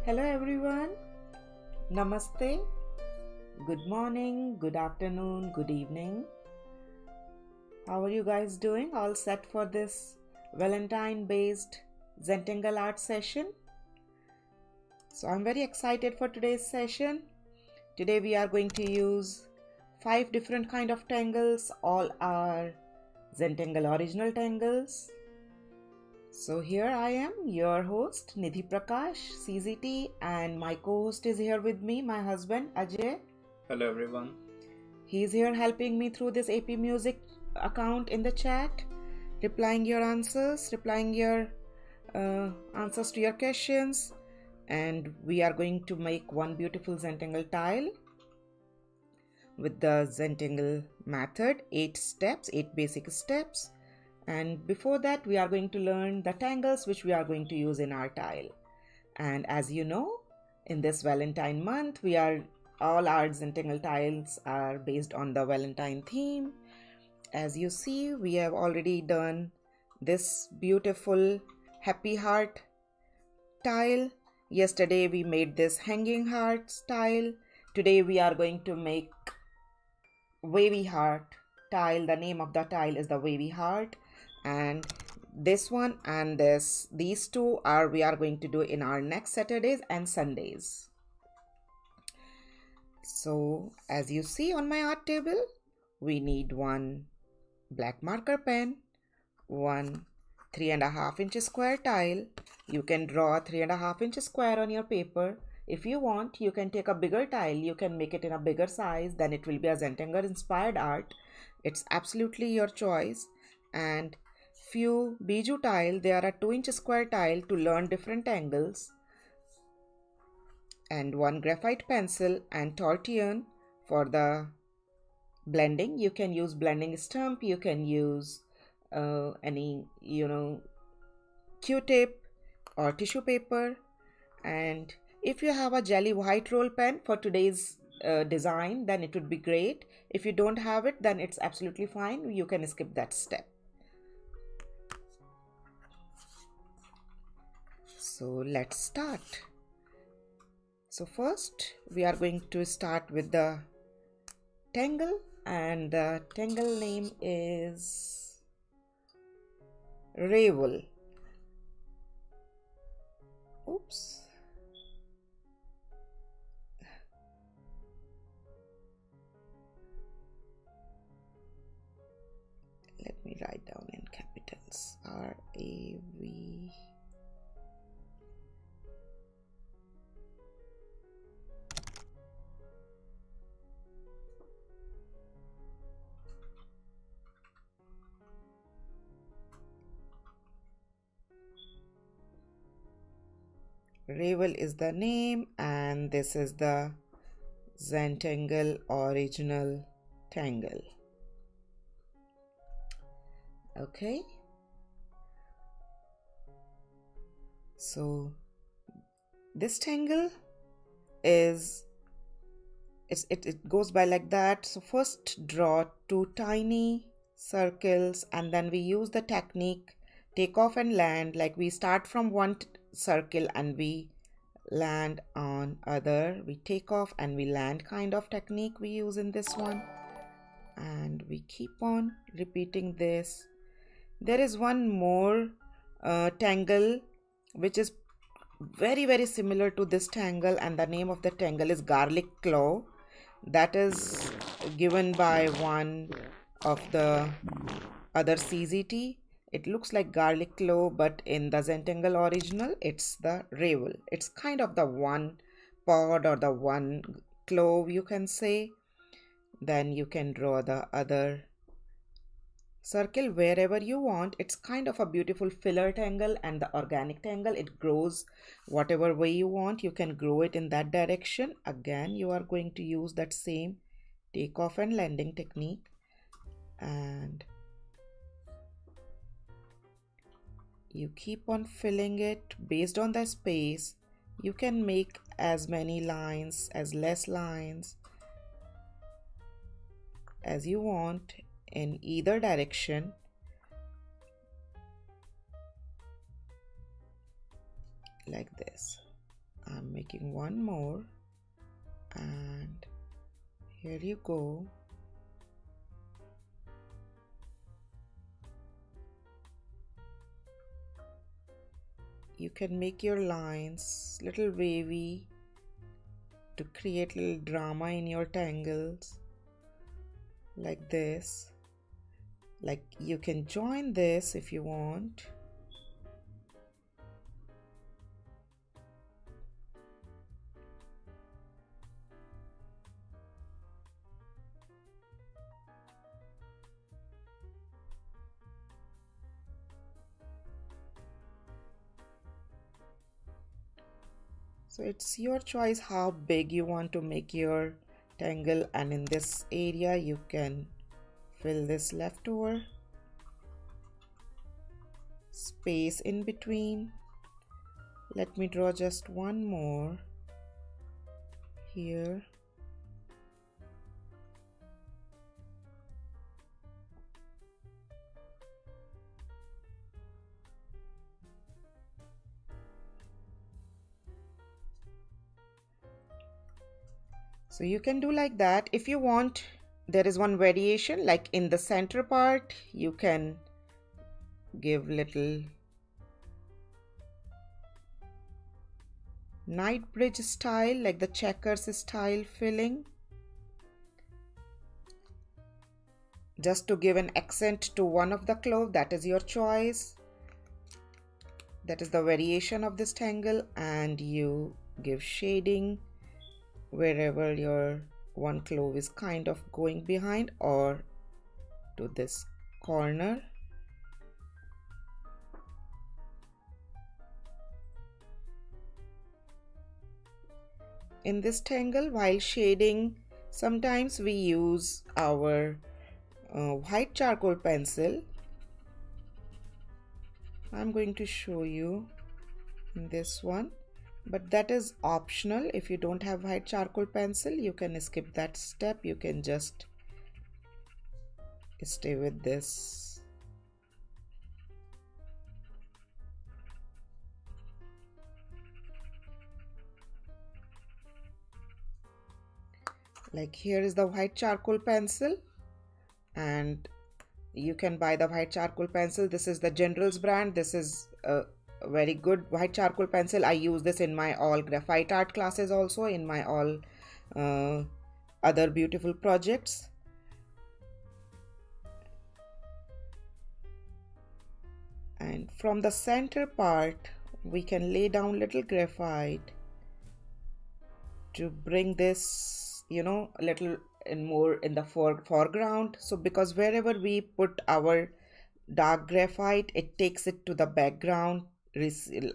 Hello everyone, Namaste, good morning, good afternoon, good evening. How are you guys doing? All set for this Valentine based Zentangle Art session? So I'm very excited for today's session. Today we are going to use 5 different kind of tangles. All are Zentangle original tangles. So here I am, your host Nidhi Prakash, CZT, and my co-host is here with me, my husband Ajay. Hello everyone. He's here helping me through this AP Music account in the chat, replying your answers to your questions, and we are going to make one beautiful Zentangle tile with the Zentangle method, 8 steps, 8 basic steps. And before that, we are going to learn the tangles which we are going to use in our tile. And as you know, in this Valentine month, all our Zentangle tiles are based on the Valentine theme. As you see, we have already done this beautiful happy heart tile. Yesterday we made this hanging heart tile. Today we are going to make wavy heart tile. The name of the tile is the wavy heart, and this one and these two we are going to do in our next Saturdays and Sundays. So as you see on my art table, we need one black marker pen, one 3.5 inch square tile. You can draw a 3.5 inch square on your paper. If you want, you can take a bigger tile, you can make it in a bigger size, then it will be a Zentangle inspired art. It's absolutely your choice. And few bijou tile, they are a 2 inch square tile to learn different angles, and one graphite pencil and tortillon for the blending. You can use blending stump, you can use any Q-tip or tissue paper, and if you have a jelly white roll pen for today's design, then it would be great. If you don't have it, then it's absolutely fine, you can skip that step. So let's start. So first we are going to start with the tangle, and the tangle name is Ravel. Oops. Let me write down in capitals. R-A-V. Ravel is the name, and this is the Zentangle original tangle. Okay, so this tangle it goes by like that. So first draw 2 tiny circles, and then we use the technique take off and land. Like we start from one circle and we land on other, we take off and we land kind of technique we use in this one, and we keep on repeating this. There is one more tangle which is very similar to this tangle, and the name of the tangle is garlic claw. That is given by one of the other CZT. It looks like garlic claw, but in the Zentangle original, it's the Ravel. It's kind of the one pod or the one claw, you can say. Then you can draw the other circle wherever you want. It's kind of a beautiful filler tangle, and the organic tangle, it grows whatever way you want. You can grow it in that direction. Again, you are going to use that same take off and landing technique, and you keep on filling it based on the space. You can make as many lines, as less lines as you want in either direction. Like this. I'm I'm making one more, and here you go. You can make your lines little wavy to create little drama in your tangles like this. Like you can join this if you want. So it's your choice how big you want to make your tangle, and in this area you can fill this leftover space in between. Let me draw just one more here. So you can do like that. If you want, there is one variation, like in the center part, you can give little night bridge style, like the checkers style filling, just to give an accent to one of the clove. That is your choice. That is the variation of this tangle, and you give shading wherever your one clove is kind of going behind, or to this corner. In this tangle, while shading, sometimes we use our white charcoal pencil. I'm going to show you in this one, but that is optional. If you don't have white charcoal pencil, you can skip that step. You can just stay with this. Like here is the white charcoal pencil, and you can buy the white charcoal pencil. This is the General's brand. This is a very good white charcoal pencil. I use this in my all graphite art classes, also in my all other beautiful projects. And from the center part, we can lay down little graphite to bring this, you know, a little and more in the foreground. So because wherever we put our dark graphite, it takes it to the background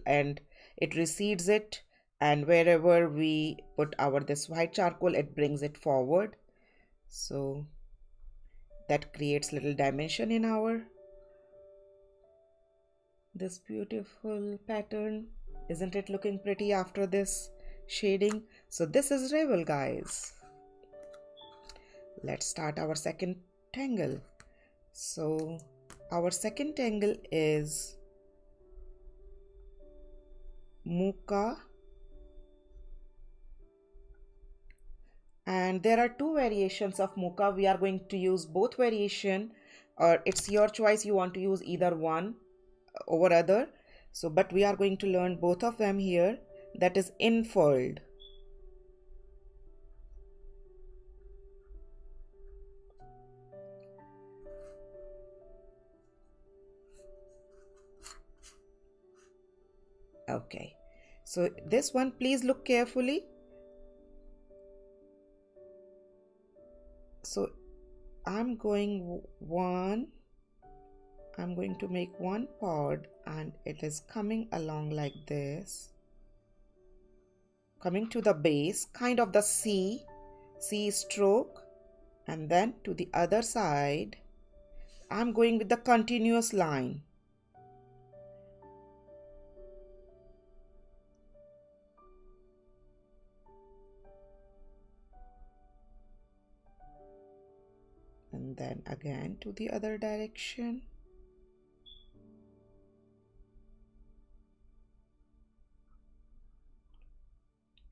and it recedes it, and wherever we put our this white charcoal, it brings it forward. So that creates little dimension in our this beautiful pattern. Isn't it looking pretty after this shading? So this is Ravel, guys. Let's start our second tangle. So our second tangle is Mooka, and there are two variations of Mooka. We are going to use both variation, or it's your choice, you want to use either one over other. So but we are going to learn both of them here. That is Infurled. Okay, so this one, please look carefully. So I'm going to make one pod, and it is coming along like this, coming to the base, kind of the C stroke, and then to the other side I'm going with the continuous line. And then again to the other direction.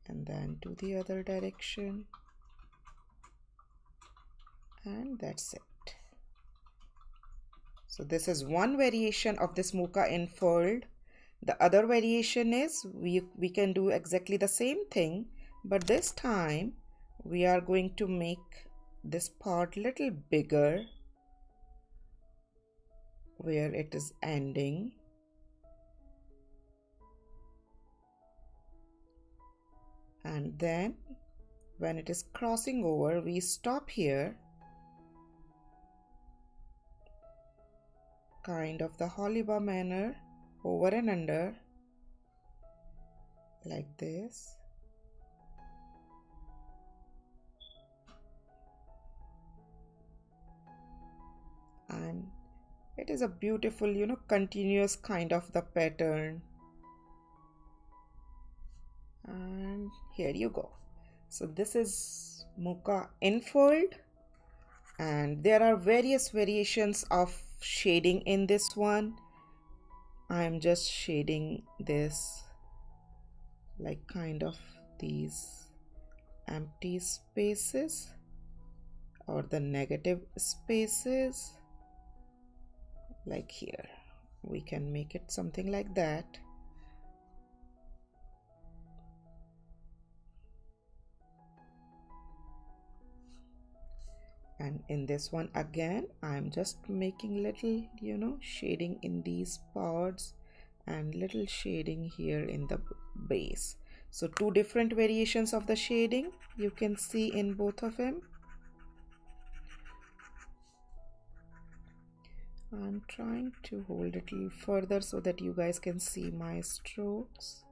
and then to the other direction, and that's it. So this is one variation of this Mooka Infurled. The other variation is we can do exactly the same thing, but this time we are going to make this part little bigger where it is ending. And then when it is crossing over, we stop here, kind of the Holiba manner, over and under, like this. And it is a beautiful, continuous kind of the pattern. And here you go. So this is Mooka Infurled, and there are various variations of shading in this one. I'm just shading this like kind of these empty spaces or the negative spaces, like here. We can make it something like that. And in this one again, I'm just making little, shading in these parts and little shading here in the base. So two different variations of the shading you can see in both of them. I'm trying to hold it a little further so that you guys can see my strokes.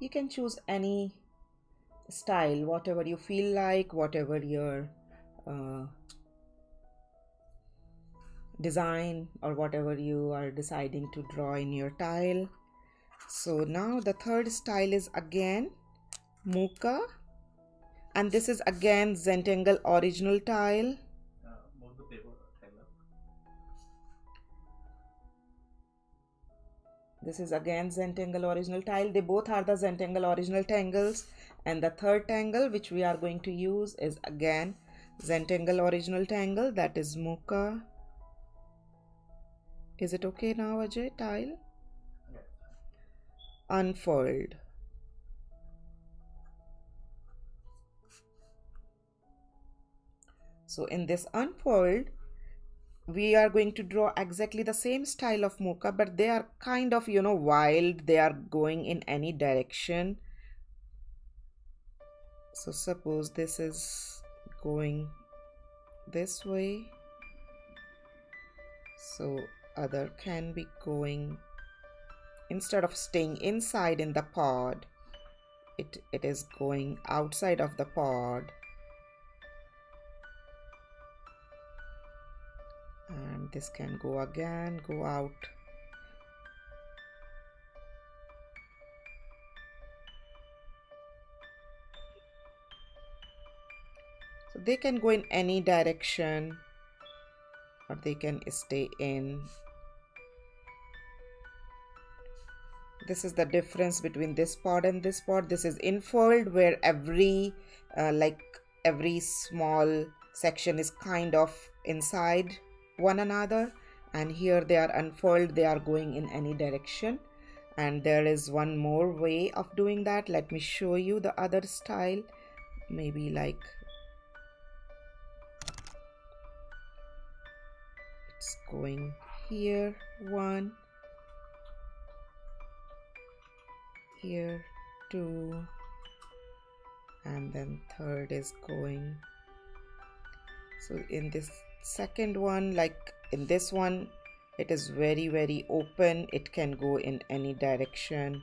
You can choose any style, whatever you feel like, whatever your design or whatever you are deciding to draw in your tile. So now the third style is again Mooka, and this is again Zentangle original tile. This is again Zentangle original tile. They both are the Zentangle original tangles, and the third tangle which we are going to use is again Zentangle original tangle, that is Mooka. Is it okay now, Ajay? Tile? Yes. Unfurled. So in this Unfurled, we are going to draw exactly the same style of Mooka, but they are kind of, wild. They are going in any direction. So suppose this is going this way, so other can be going, instead of staying inside in the pod, it is going outside of the pod. And this can go again, go out. So they can go in any direction or they can stay in. This is the difference between this pod and this pod. This is infurled, where every every small section is kind of inside one another, and here they are unfurled, they are going in any direction. And there is one more way of doing that. Let me show you the other style. Maybe like it's going here, one, here, two, and then third is going. So in this second one, like in this one, it is very open. It can go in any direction.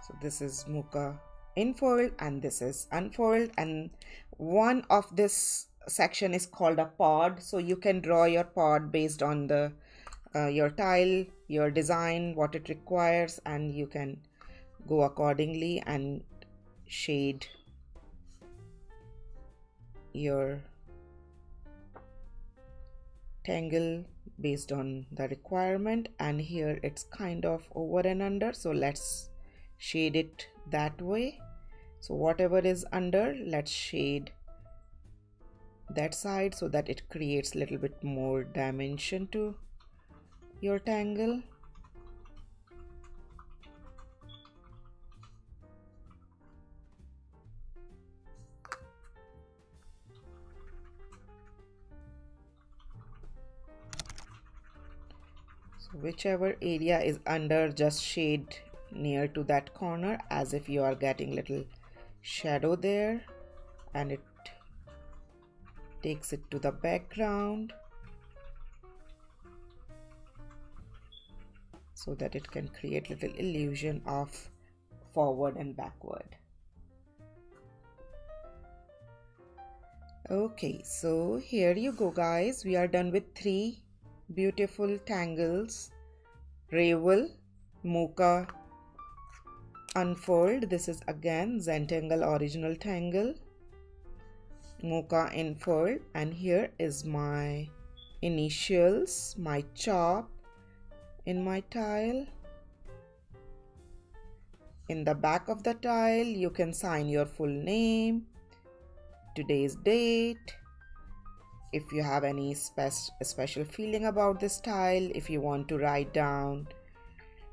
So this is Mooka Infurled and this is unfurled, and one of this section is called a pod, so you can draw your pod based on the your tile, your design, what it requires, and you can go accordingly and shade your tangle based on the requirement. And here it's kind of over and under, so let's shade it that way. So whatever is under, let's shade that side so that it creates a little bit more dimension to your tangle. So whichever area is under, just shade near to that corner as if you are getting little shadow there, and it takes it to the background so that it can create little illusion of forward and backward. Okay, so here you go guys, we are done with 3 beautiful tangles: Ravel, Mooka, Unfurled. This is again Zentangle original tangle, Mooka Infurled, and here is my initials, my chop in my tile. In the back of the tile you can sign your full name, today's date, if you have any special feeling about this tile, if you want to write down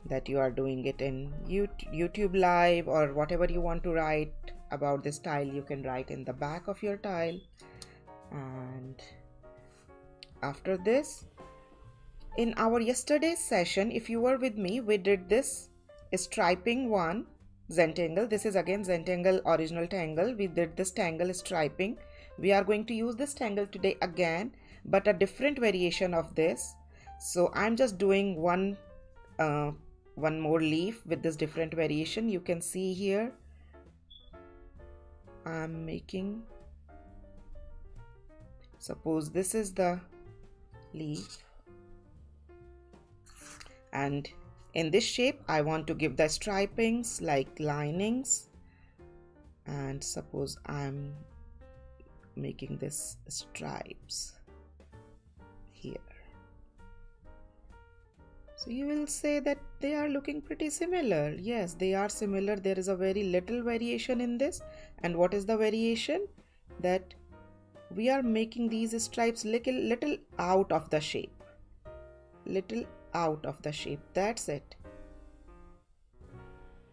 that you are doing it in YouTube live or whatever you want to write about this tile, you can write in the back of your tile. And after this, in our yesterday's session, if you were with me, we did this striping one, Zentangle. This is again Zentangle original tangle. We did this tangle striping. We are going to use this tangle today again, but a different variation of this. So I'm just doing one more leaf with this different variation. You can see here I'm making, suppose this is the leaf, and in this shape I want to give the stripings like linings, and suppose I'm making this stripes here. So you will say that they are looking pretty similar. Yes, they are similar. There is a very little variation in this. And what is the variation? That we are making these stripes little out of the shape. Little out of the shape. That's it.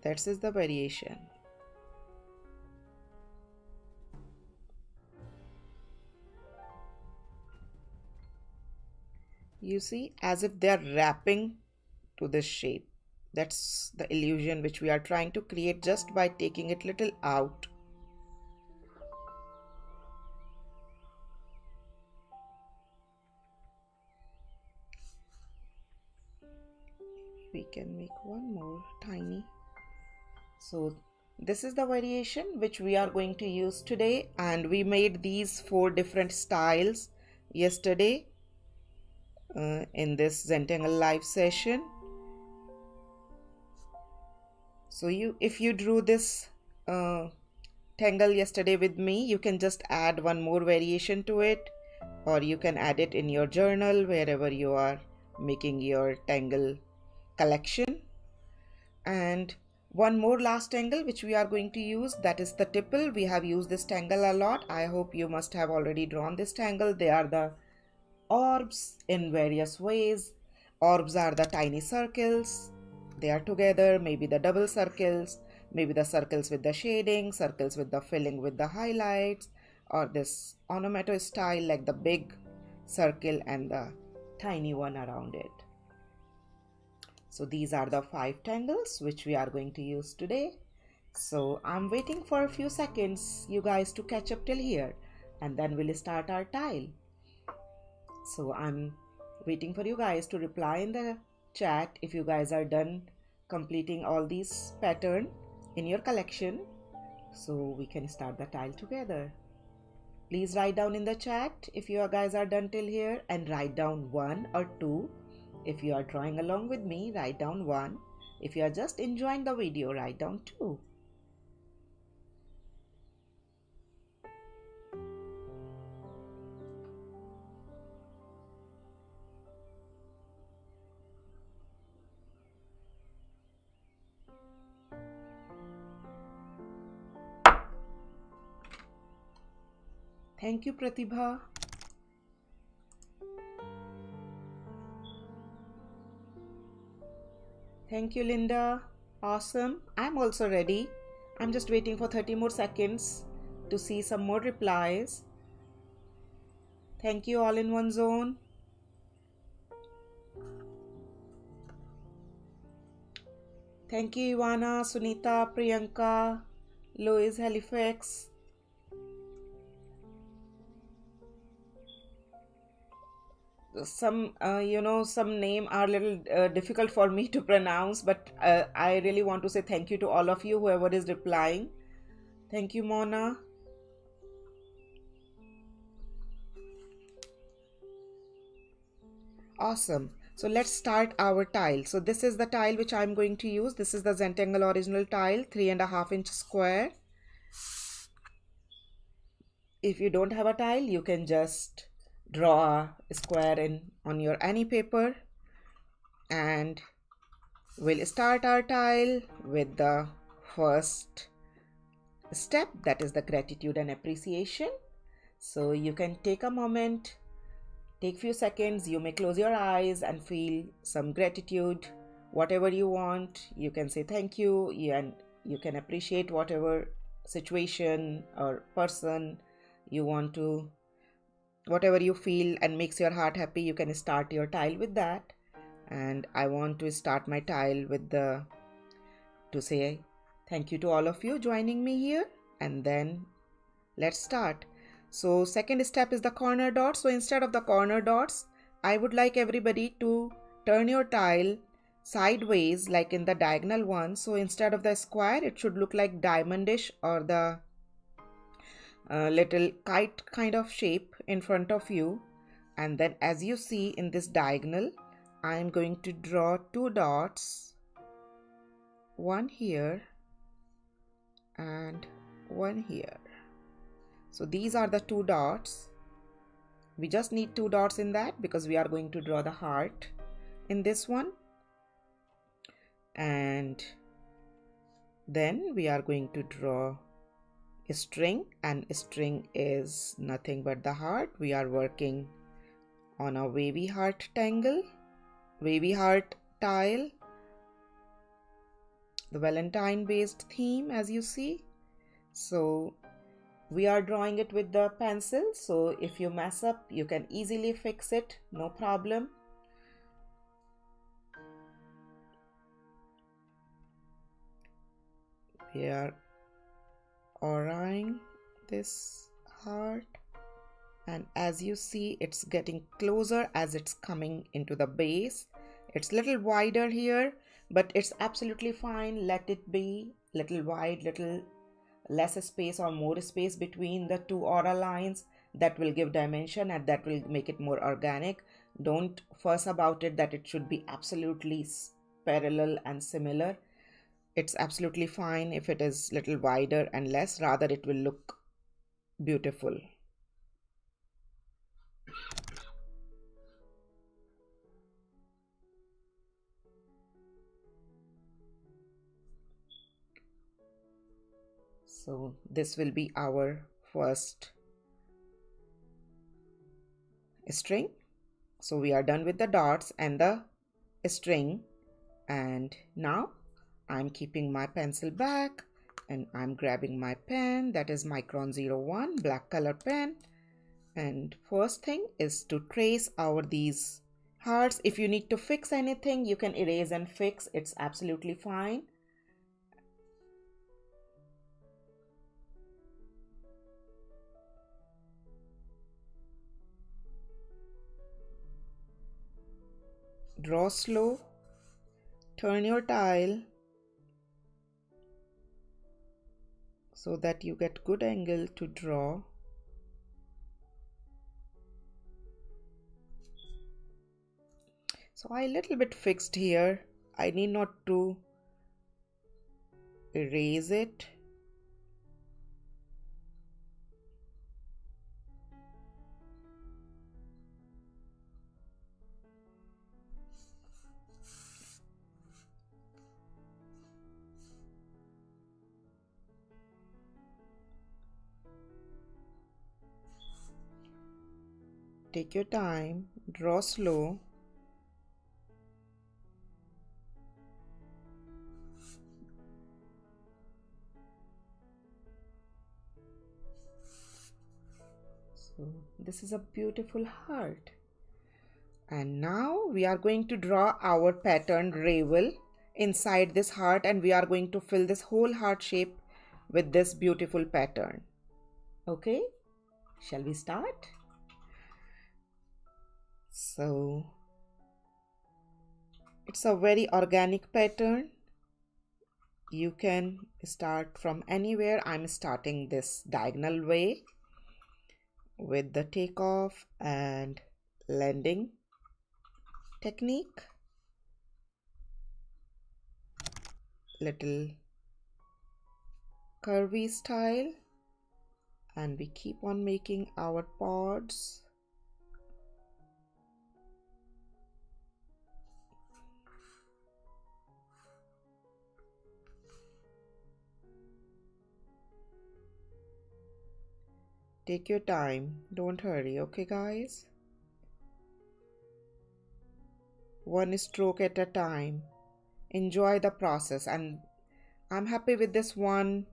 That is the variation. You see, as if they are wrapping to this shape. That's the illusion which we are trying to create just by taking it little out. We can make one more tiny. So this is the variation which we are going to use today, and we made these 4 different styles yesterday in this Zentangle live session. So if you drew this tangle yesterday with me, you can just add one more variation to it, or you can add it in your journal wherever you are making your tangle collection. And one more last tangle which we are going to use, that is the tipple. We have used this tangle a lot. I hope you must have already drawn this tangle. They are the orbs in various ways. Orbs are the tiny circles. They are together, maybe the double circles, maybe the circles with the shading, circles with the filling with the highlights, or this ornamental style like the big circle and the tiny one around it. So these are the 5 tangles which we are going to use today. So I'm waiting for a few seconds you guys to catch up till here, and then we'll start our tile. So I'm waiting for you guys to reply in the chat if you guys are done completing all these patterns in your collection. so we can start the tile together. Please write down in the chat if you guys are done till here, and write down 1 or 2. If you are drawing along with me, write down 1. If you are just enjoying the video, write down 2. Thank you, Pratibha. Thank you, Linda. Awesome. I'm also ready. I'm just waiting for 30 more seconds to see some more replies. Thank you, all in one zone. Thank you, Ivana, Sunita, Priyanka, Louise, Halifax. Some some name are a little difficult for me to pronounce, but I really want to say thank you to all of you, whoever is replying. Thank you, Mona. Awesome. So let's start our tile. So this is the tile which I'm going to use. This is the Zentangle original tile, 3.5-inch square. If you don't have a tile, you can just draw a square on your any paper, and we'll start our tile with the first step, that is the gratitude and appreciation. So you can take a moment, take few seconds, you may close your eyes and feel some gratitude, whatever you want. You can say thank you, and you can appreciate whatever situation or person you want to, whatever you feel and makes your heart happy. You can start your tile with that. And I want to start my tile with to say thank you to all of you joining me here, and then let's start. So second step is the corner dots. So instead of the corner dots, I would like everybody to turn your tile sideways, like in the diagonal one. So instead of the square, it should look like diamondish, or the little kite kind of shape in front of you. And then as you see in this diagonal, I am going to draw 2 dots, one here and one here. So these are the 2 dots. We just need 2 dots in that because we are going to draw the heart in this one. And then we are going to draw a string, and a string is nothing but the heart. We are working on a wavy heart tile, the Valentine based theme, as you see. So we are drawing it with the pencil, so if you mess up, you can easily fix it, no problem. We are drawing this heart, and as you see, it's getting closer as it's coming into the base. It's little wider here, but it's absolutely fine. Let it be little wide, little less space or more space between the 2 aura lines. That will give dimension and that will make it more organic. Don't fuss about it that it should be absolutely parallel and similar. It's absolutely fine if it is little wider and less, rather it will look beautiful. So this will be our first string. So we are done with the dots and the string, and now I'm keeping my pencil back and I'm grabbing my pen, that is Micron 01 black color pen. And first thing is to trace these hearts. If you need to fix anything, you can erase and fix, it's absolutely fine. Draw slow, turn your tile so that you get good angle to draw. So I little bit fixed here. I need not to erase it. Take your time, draw slow. So this is a beautiful heart. And now we are going to draw our pattern Ravel inside this heart, and we are going to fill this whole heart shape with this beautiful pattern. Okay, shall we start? So it's a very organic pattern. You can start from anywhere. I'm starting this diagonal way with the takeoff and landing technique. Little curvy style, and we keep on making our pods. Take your time, don't hurry, okay guys? One stroke at a time. Enjoy the process, and I'm happy with this one.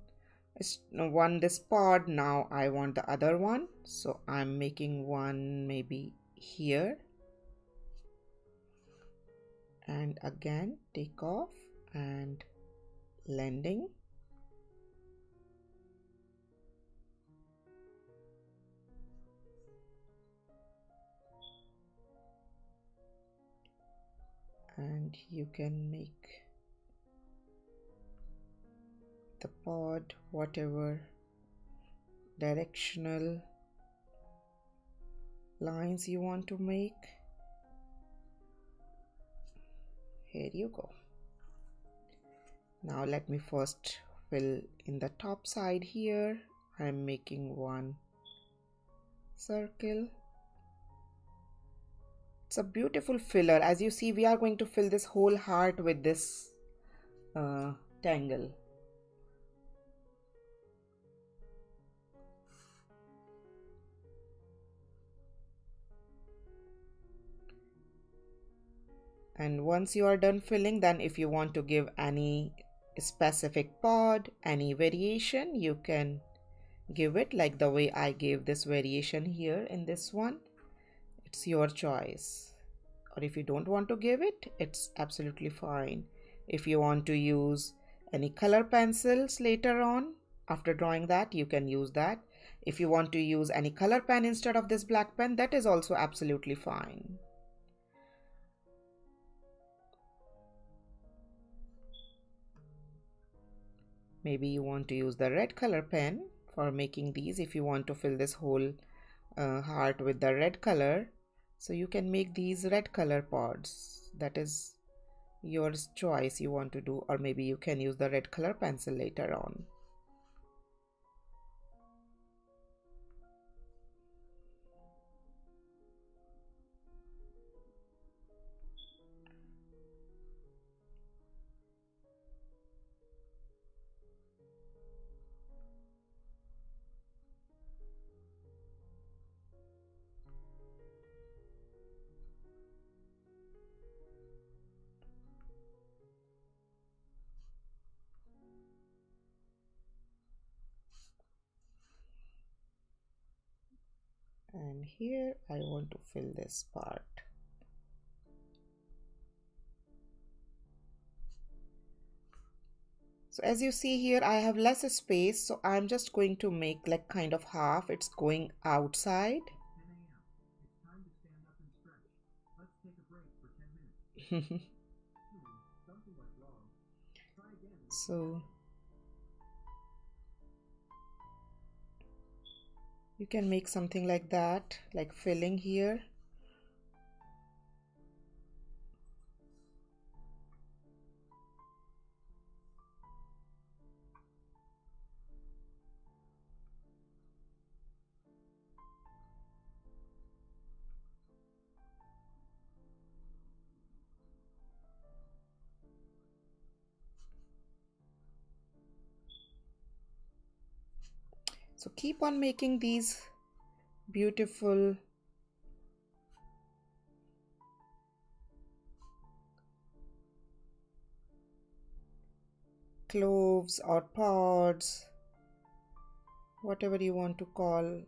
This pod. Now I want the other one, so I'm making one maybe here, and again take off and landing. And you can make the pod whatever directional lines you want to make. Here you go. Now let me first fill in the top side here. I'm making one circle. It's a beautiful filler. As you see, we are going to fill this whole heart with this tangle. And once you are done filling, then if you want to give any specific pod, any variation, you can give it like the way I gave this variation here in this one. It's your choice. Or if you don't want to give it, it's absolutely fine. If you want to use any color pencils later on, after drawing that, you can use that. If you want to use any color pen instead of this black pen, that is also absolutely fine. Maybe you want to use the red color pen for making these if you want to fill this whole heart with the red color. So you can make these red color pods. That is your choice you want to do, or maybe you can use the red color pencil later on. And here I want to fill this part. So as you see here, I have less space, so I'm just going to make like kind of half. It's going outside. So You can make something like that, like filling here. So keep on making these beautiful cloves or pods, whatever you want to call,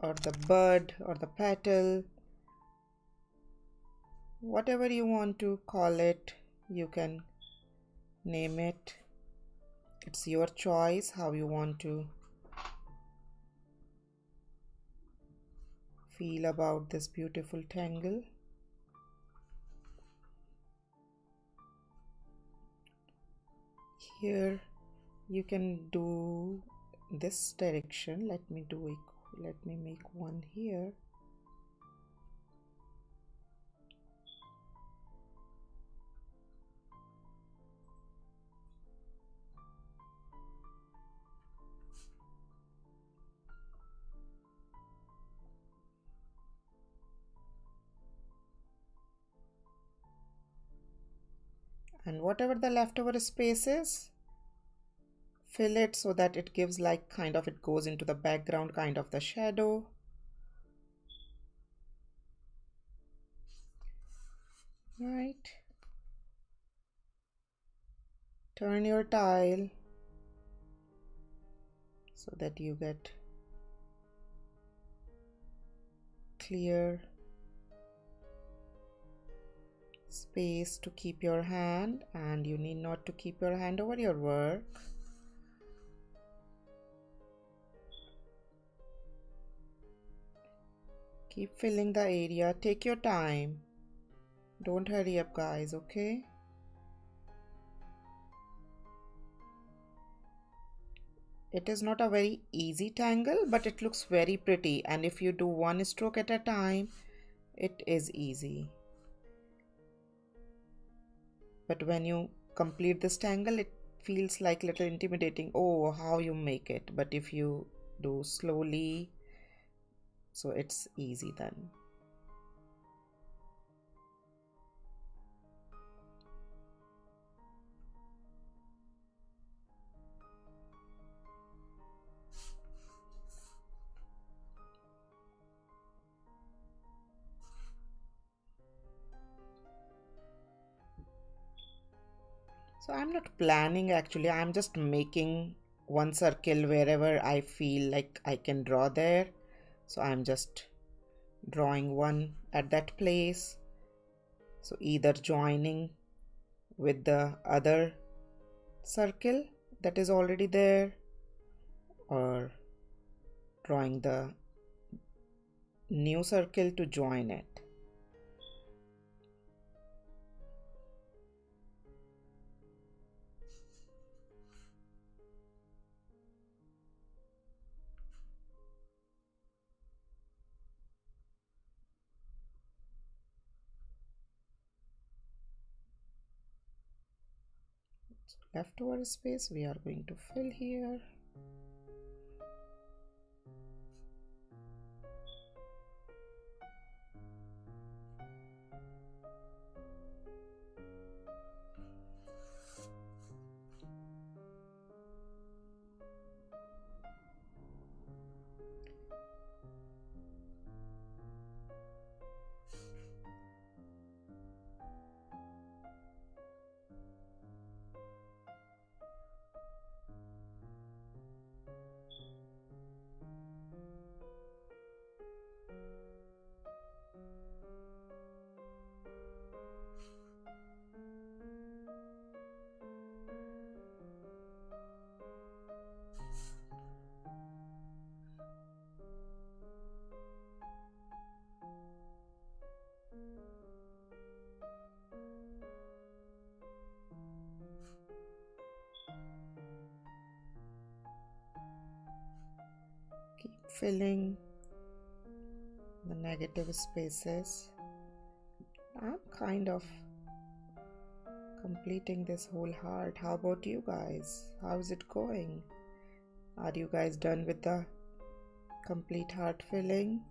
or the bud or the petal, whatever you want to call it, you can name it. It's your choice how you want to feel about this beautiful tangle. Here you can do this direction. Let me make one here. And whatever the leftover space is, fill it so that it gives like kind of, it goes into the background, kind of the shadow. Right. Turn your tile so that you get clear space to keep your hand, and you need not to keep your hand over your work. Keep filling the area. Take your time. Don't hurry up, guys, okay? It is not a very easy tangle, but it looks very pretty, and if you do one stroke at a time, it is easy. But when you complete this tangle, it feels like little intimidating. Oh, how you make it. But if you do slowly, so it's easy then. So I'm not planning actually, I'm just making one circle wherever I feel like I can draw there. So I'm just drawing one at that place. So either joining with the other circle that is already there, or drawing the new circle to join it. Leftover space we are going to fill here. filling the negative spaces. I'm kind of completing this whole heart. How about you guys? How's it going? Are you guys done with the complete heart filling?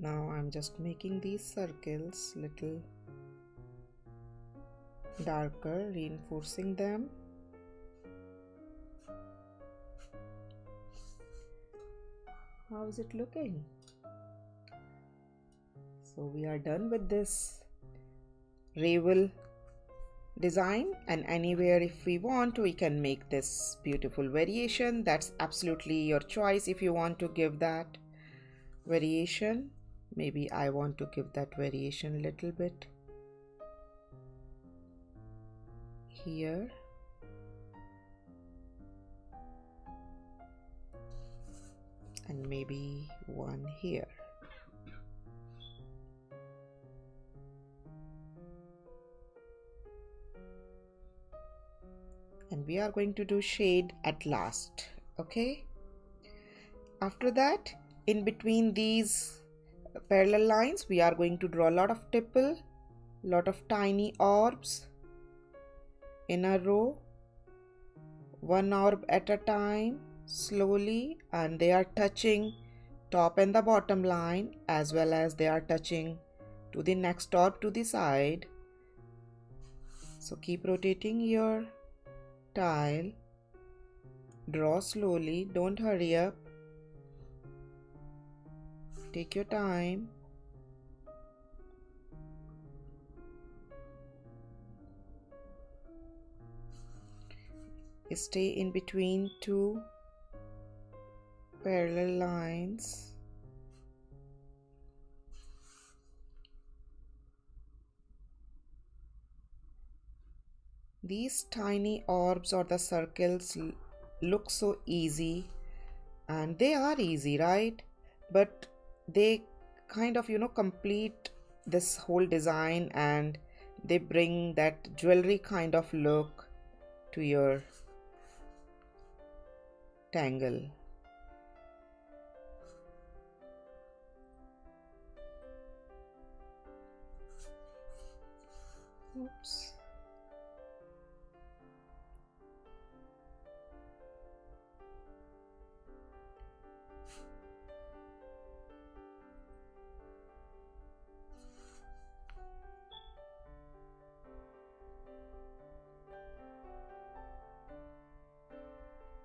Now I'm just making these circles little darker, reinforcing them. How's it looking? So we are done with this Ravel design, and anywhere if we want we can make this beautiful variation. That's absolutely your choice. If you want to give that variation, maybe I want to give that variation a little bit here. And maybe one here. And we are going to do shade at last. Okay. After that, in between these parallel lines, we are going to draw a lot of tipple, lot of tiny orbs in a row, one orb at a time, slowly, and they are touching top and the bottom line, as well as they are touching to the next orb to the side. So keep rotating your tile, draw slowly, don't hurry up, take your time. Stay in between two parallel lines. These tiny orbs or the circles look so easy, and they are easy, right? But they kind of, complete this whole design, and they bring that jewelry kind of look to your tangle. Oops.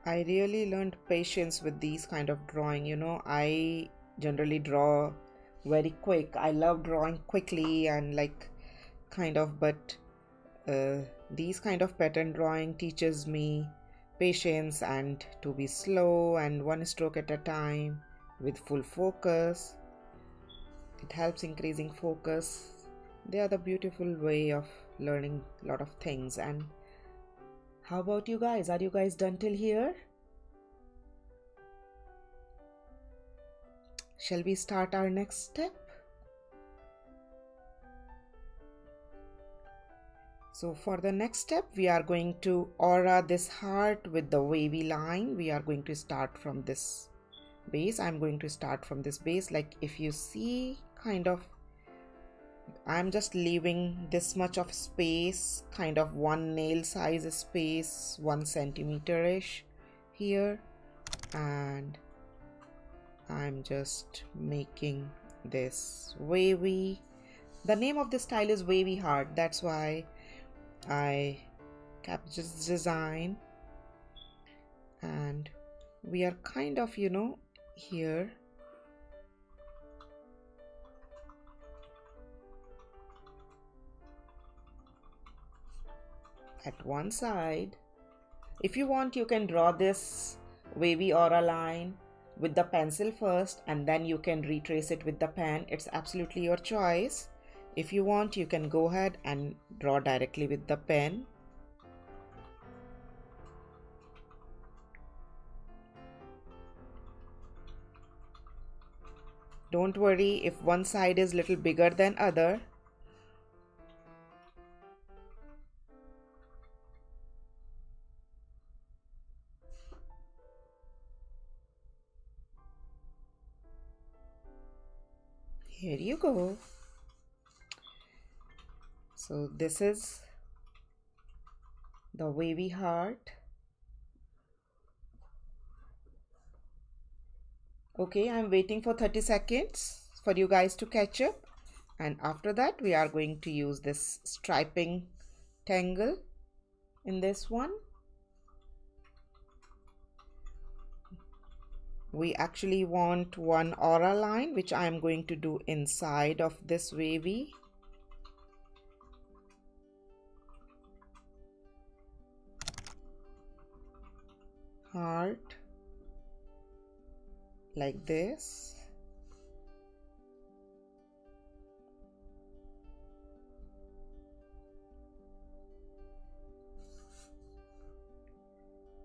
I really learned patience with these kind of drawing. I generally draw very quick. I love drawing quickly and but these kind of pattern drawing teaches me patience and to be slow and one stroke at a time with full focus. It helps increasing focus. They are the beautiful way of learning a lot of things. And how about you guys? Are you guys done till here? Shall we start our next step? So for the next step, we are going to aura this heart with the wavy line. We are going to start from this base. I'm going to start from this base. Like if you see, I'm just leaving this much of space, kind of one nail size space, 1 centimeter-ish here, and I'm just making this wavy. The name of this style is wavy heart. That's why I kept this design, and we are kind of, here. at one side. If you want, you can draw this wavy aura line with the pencil first and then you can retrace it with the pen. It's absolutely your choice. If you want, you can go ahead and draw directly with the pen. Don't worry if one side is little bigger than other. Here you go. So this is the wavy heart. Okay, I'm waiting for 30 seconds for you guys to catch up. And after that, we are going to use this striping tangle in this one. We actually want one aura line, which I am going to do inside of this wavy. Heart. Like this.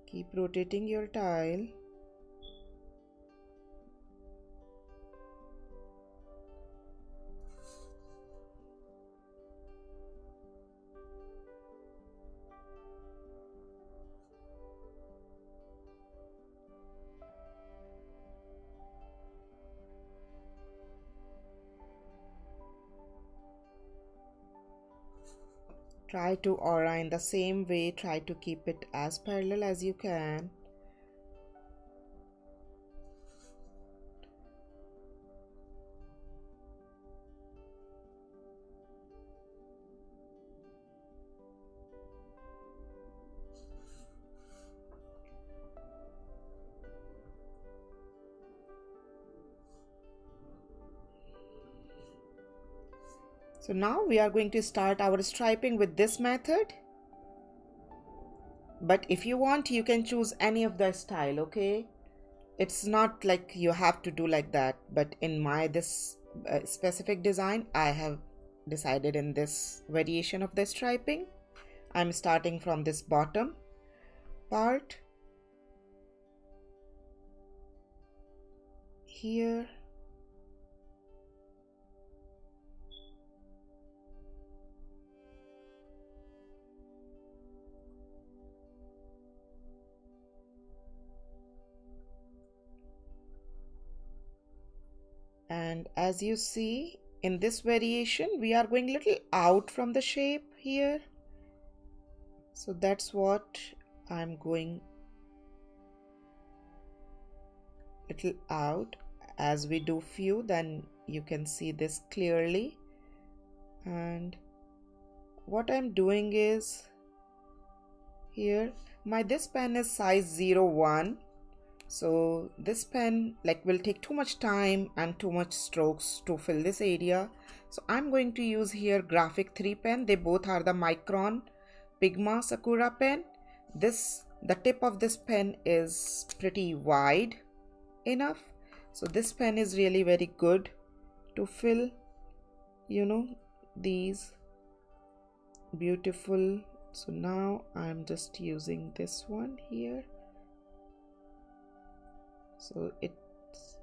Keep rotating your tile. Try to aura in the same way, try to keep it as parallel as you can. So now we are going to start our striping with this method. But if you want, you can choose any of the style, okay? It's not like you have to do like that, but in my this specific design, I have decided in this variation of the striping. I'm starting from this bottom part here. And as you see in this variation, we are going little out from the shape here. So that's what I'm going little out. As we do few, then you can see this clearly. And what I'm doing is here, this pen is size 01. So this pen will take too much time and too much strokes to fill this area. So I'm going to use here Graphic 3 pen. They both are the Micron Pigma Sakura pen. The tip of this pen is pretty wide enough. So this pen is really very good to fill, these beautiful. So now I'm just using this one here. So it's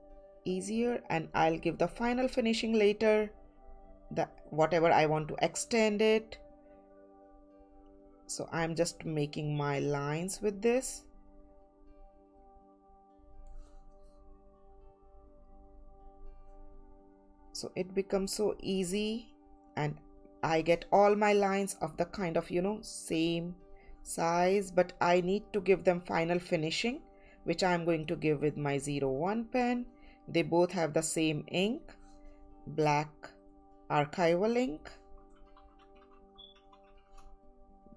easier, and I'll give the final finishing later, whatever I want to extend it. So I'm just making my lines with this. So it becomes so easy, and I get all my lines of the kind of same size, but I need to give them final finishing, which I am going to give with my 01 pen. They both have the same ink, black archival ink.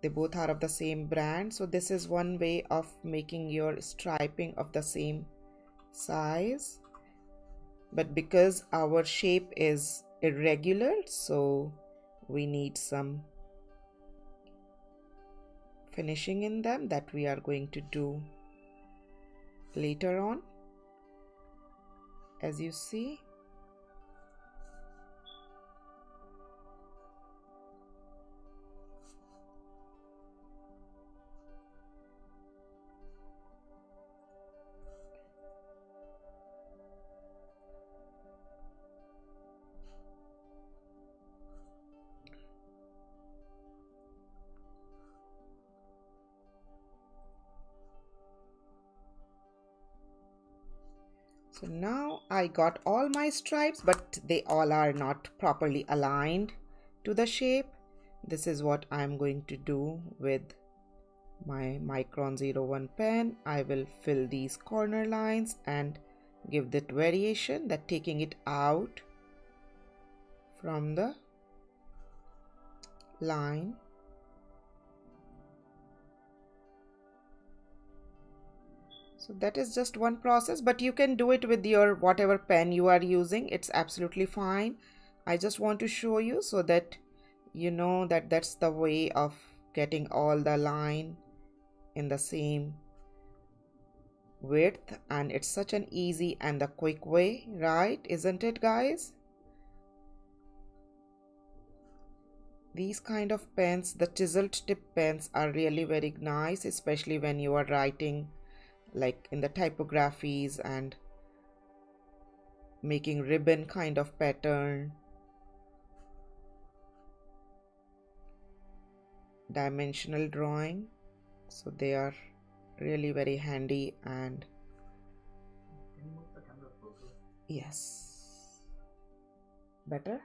They both are of the same brand. So this is one way of making your striping of the same size. But because our shape is irregular, so we need some finishing in them that we are going to do later on, as you see. So now I got all my stripes, but they all are not properly aligned to the shape. This is what I'm going to do with my Micron 01 pen. I will fill these corner lines and give that variation, that taking it out from the line. So that is just one process, but you can do it with your whatever pen you are using. It's absolutely fine. I just want to show you so that you know that that's the way of getting all the line in the same width, and it's such an easy and a quick way, right? Isn't it, guys? These kind of pens, the chiseled tip pens, are really very nice, especially when you are writing like in the typographies and making ribbon kind of pattern, dimensional drawing. So they are really very handy. And yes, better.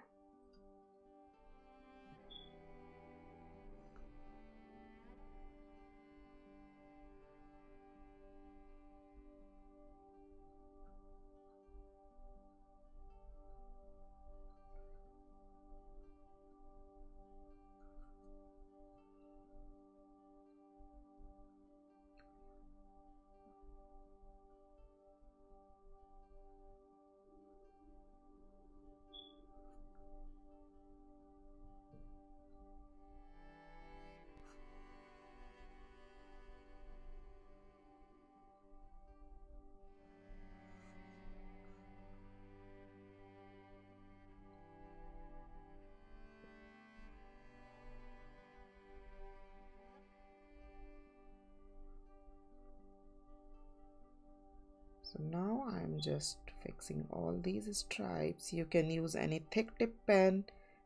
So now I'm just fixing all these stripes. You can use any thick tip pen,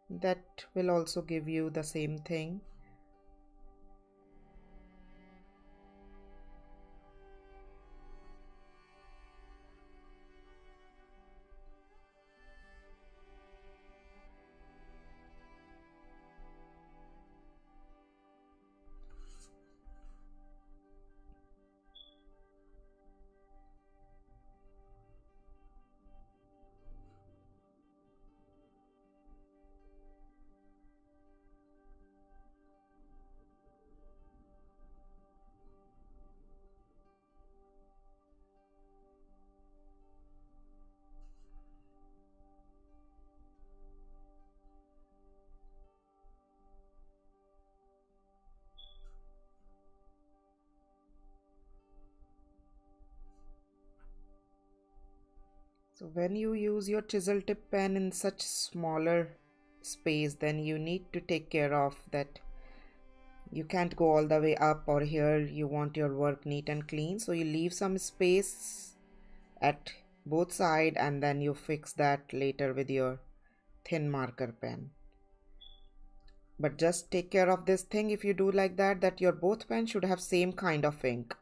that will also give you the same thing. So when you use your chisel tip pen in such smaller space, then you need to take care of that. You can't go all the way up, or here you want your work neat and clean, so you leave some space at both sides, and then you fix that later with your thin marker pen. But just take care of this thing if you do like that, that your both pens should have same kind of ink.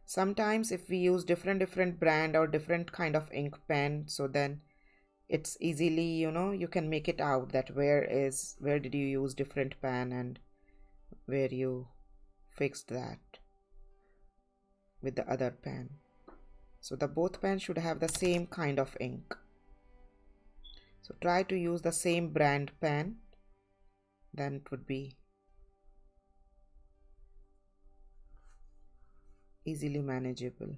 Sometimes if we use different brand or different kind of ink pen, so then it's easily, you can make it out that where did you use different pen and where you fixed that with the other pen. So the both pens should have the same kind of ink. So try to use the same brand pen, then it would be easily manageable.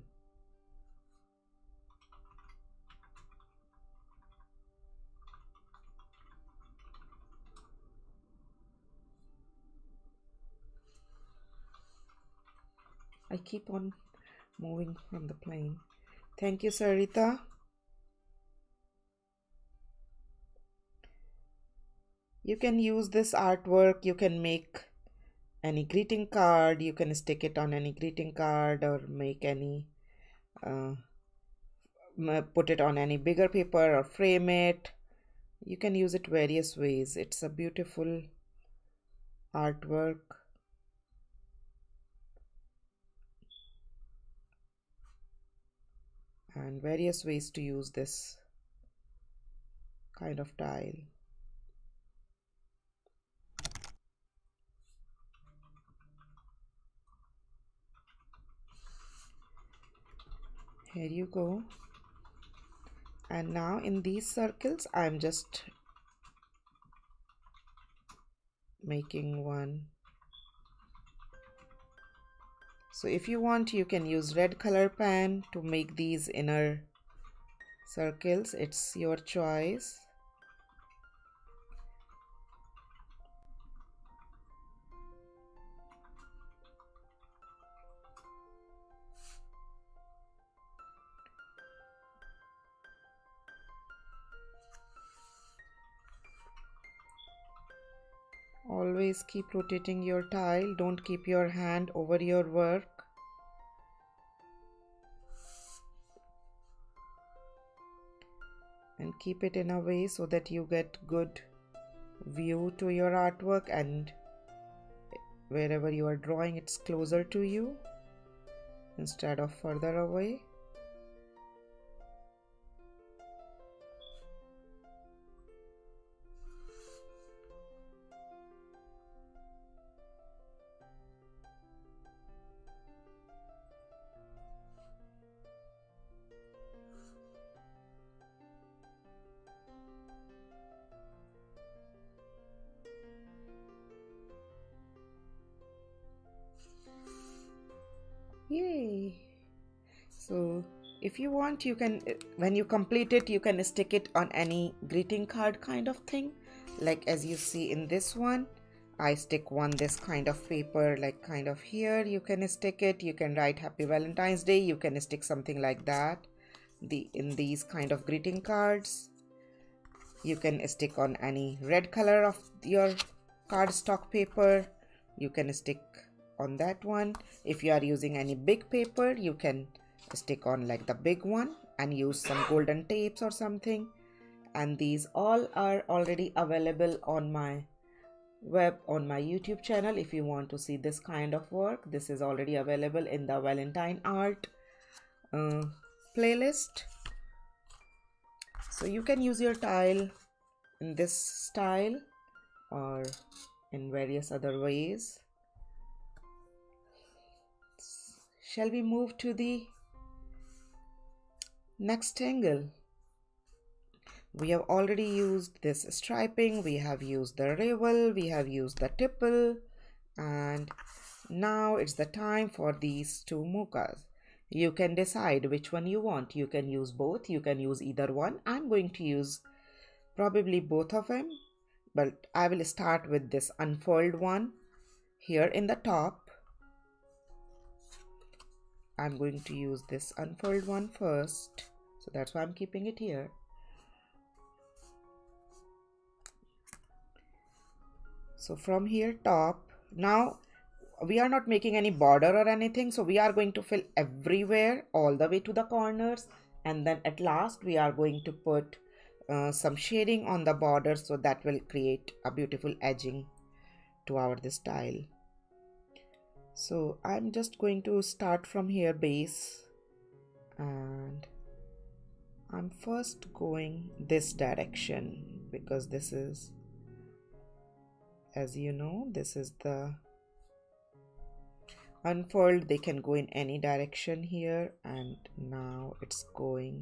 I keep on moving from the plane. Thank you, Sarita. You can use this artwork. You can make any greeting card. You can stick it on any greeting card or make any, uh, put it on any bigger paper or frame it. You can use it various ways. It's a beautiful artwork. And various ways to use this kind of tile. Here you go. And now in these circles, I'm just making one. So if you want, you can use red color pen to make these inner circles. It's your choice. Always keep rotating your tile. Don't keep your hand over your work. And keep it in a way so that you get good view to your artwork, and wherever you are drawing, it's closer to you instead of further away. Yay! So if you want, you can, when you complete it, you can stick it on any greeting card kind of thing. Like as you see in this one, I stick one this kind of paper, like kind of here. You can stick it. You can write Happy Valentine's Day. You can stick something like that. In these kind of greeting cards, you can stick on any red color of your cardstock paper. You can stick on that one. If you are using any big paper, you can stick on like the big one and use some golden tapes or something. And these all are already available on my web, on my YouTube channel. If you want to see this kind of work, this is already available in the Valentine Art playlist. So you can use your tile in this style or in various other ways. Shall we move to the next tangle? We have already used this striping, we have used the Ravel, we have used the tipple, and now it's the time for these two Mookas. You can decide which one you want. You can use both, you can use either one. I'm going to use probably both of them, but I will start with this unfurled one here in the top. I'm going to use this unfurled one first, so that's why I'm keeping it here. So from here top, now we are not making any border or anything, so we are going to fill everywhere all the way to the corners, and then at last we are going to put some shading on the border, so that will create a beautiful edging to our this tile. So I'm just going to start from here base, and I'm first going this direction because this is, as you know, this is the unfurled. They can go in any direction here, and now it's going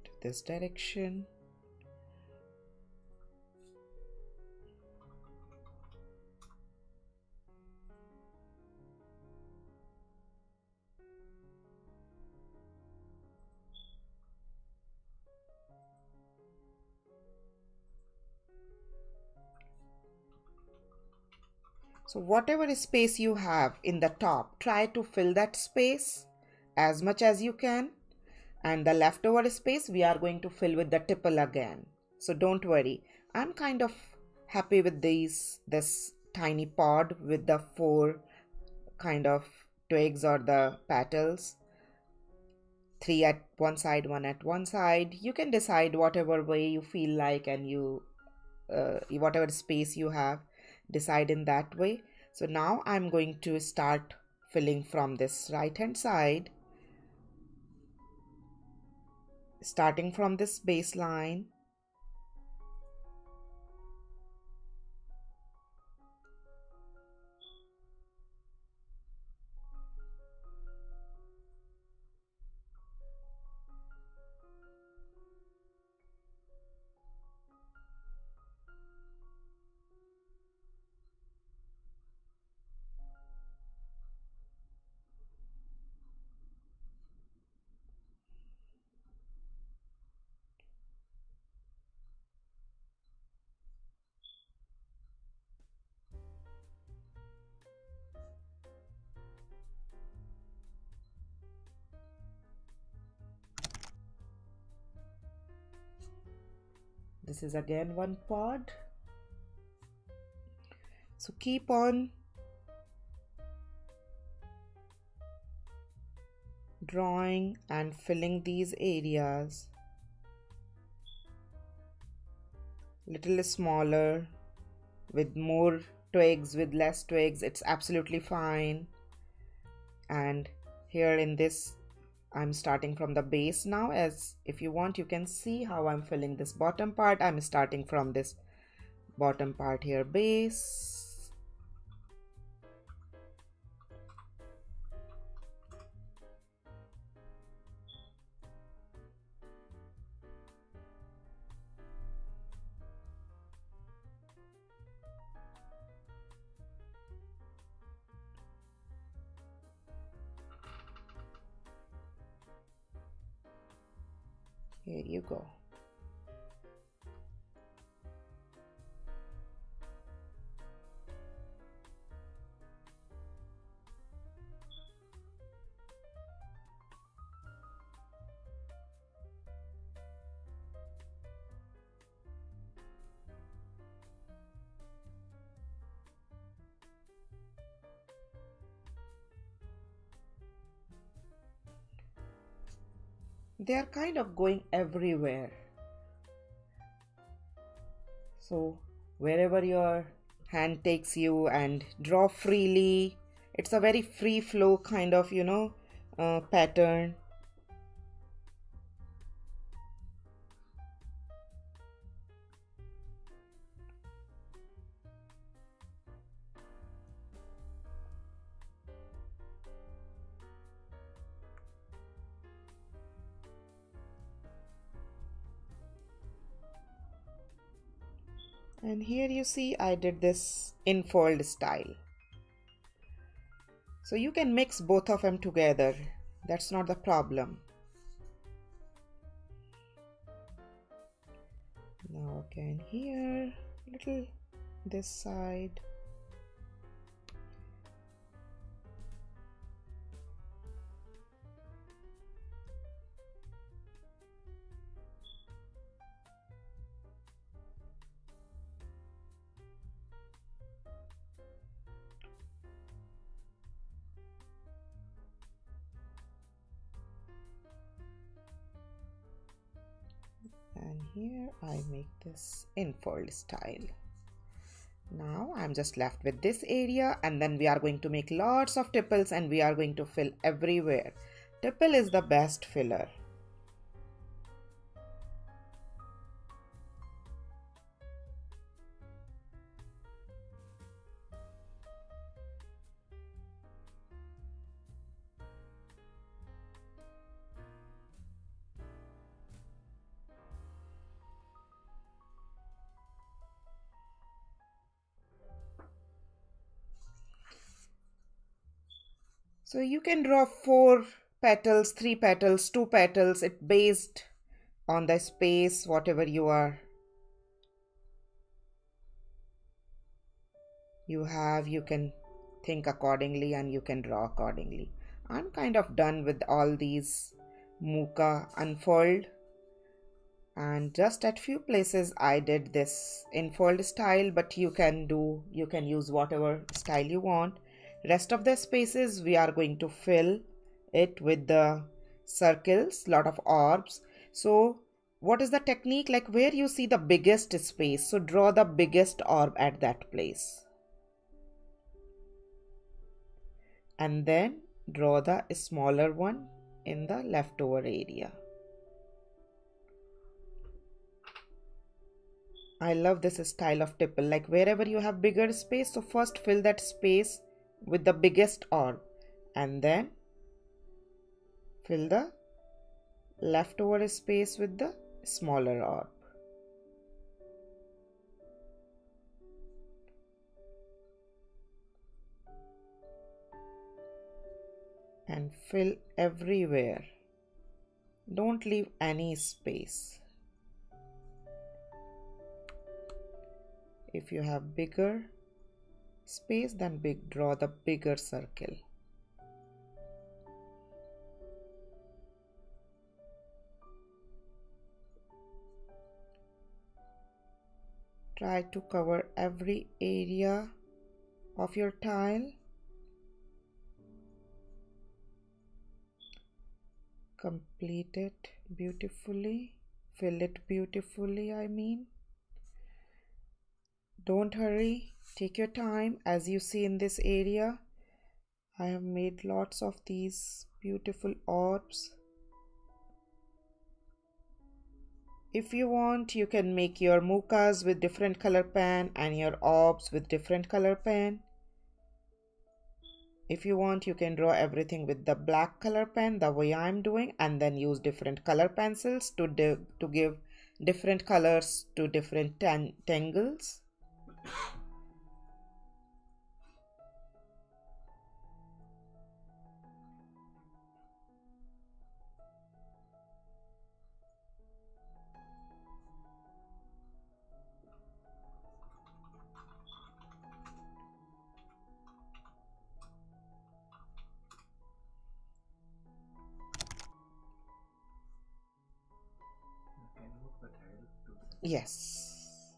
to this direction. So whatever space you have in the top, try to fill that space as much as you can. And the leftover space we are going to fill with the tipple again. So don't worry. I'm kind of happy with this tiny pod with the four kind of twigs or the petals. Three at one side, one at one side. You can decide whatever way you feel like, and whatever space you have, decide in that way. So now I'm going to start filling from this right hand side, starting from this baseline. This is again one pod. So keep on drawing and filling these areas. Little smaller, with more twigs, with less twigs, it's absolutely fine. And here in this, I'm starting from the base now. As if you want, you can see how I'm filling this bottom part. I'm starting from this bottom part here, base. Here you go. They are kind of going everywhere. So wherever your hand takes you, and draw freely. It's a very free flow kind of, pattern. And here you see I did this infold style. So you can mix both of them together. That's not the problem. Now again here, little this side. And here I make this infold style. Now I'm just left with this area, and then we are going to make lots of tipples and we are going to fill everywhere. Tipple is the best filler. So you can draw 4 petals, 3 petals, 2 petals. It based on the space, whatever you are. you can think accordingly and you can draw accordingly. I'm kind of done with all these Mooka unfurled, and just at few places I did this infold style, but you can use whatever style you want. Rest of the spaces we are going to fill it with the circles, lot of orbs. So what is the technique? Like where you see the biggest space, so draw the biggest orb at that place, and then draw the smaller one in the leftover area. I love this style of tipple, like wherever you have bigger space, so first fill that space with the biggest orb and then fill the leftover space with the smaller orb. And fill everywhere. Don't leave any space. If you have bigger space, then draw the bigger circle. Try to cover every area of your tile. Complete it beautifully. Fill it beautifully, I mean. Don't hurry. Take your time. As you see in this area, I have made lots of these beautiful orbs. If you want, you can make your mookas with different color pen and your orbs with different color pen. If you want, you can draw everything with the black color pen the way I'm doing, and then use different color pencils to give different colors to different tangles. Yes.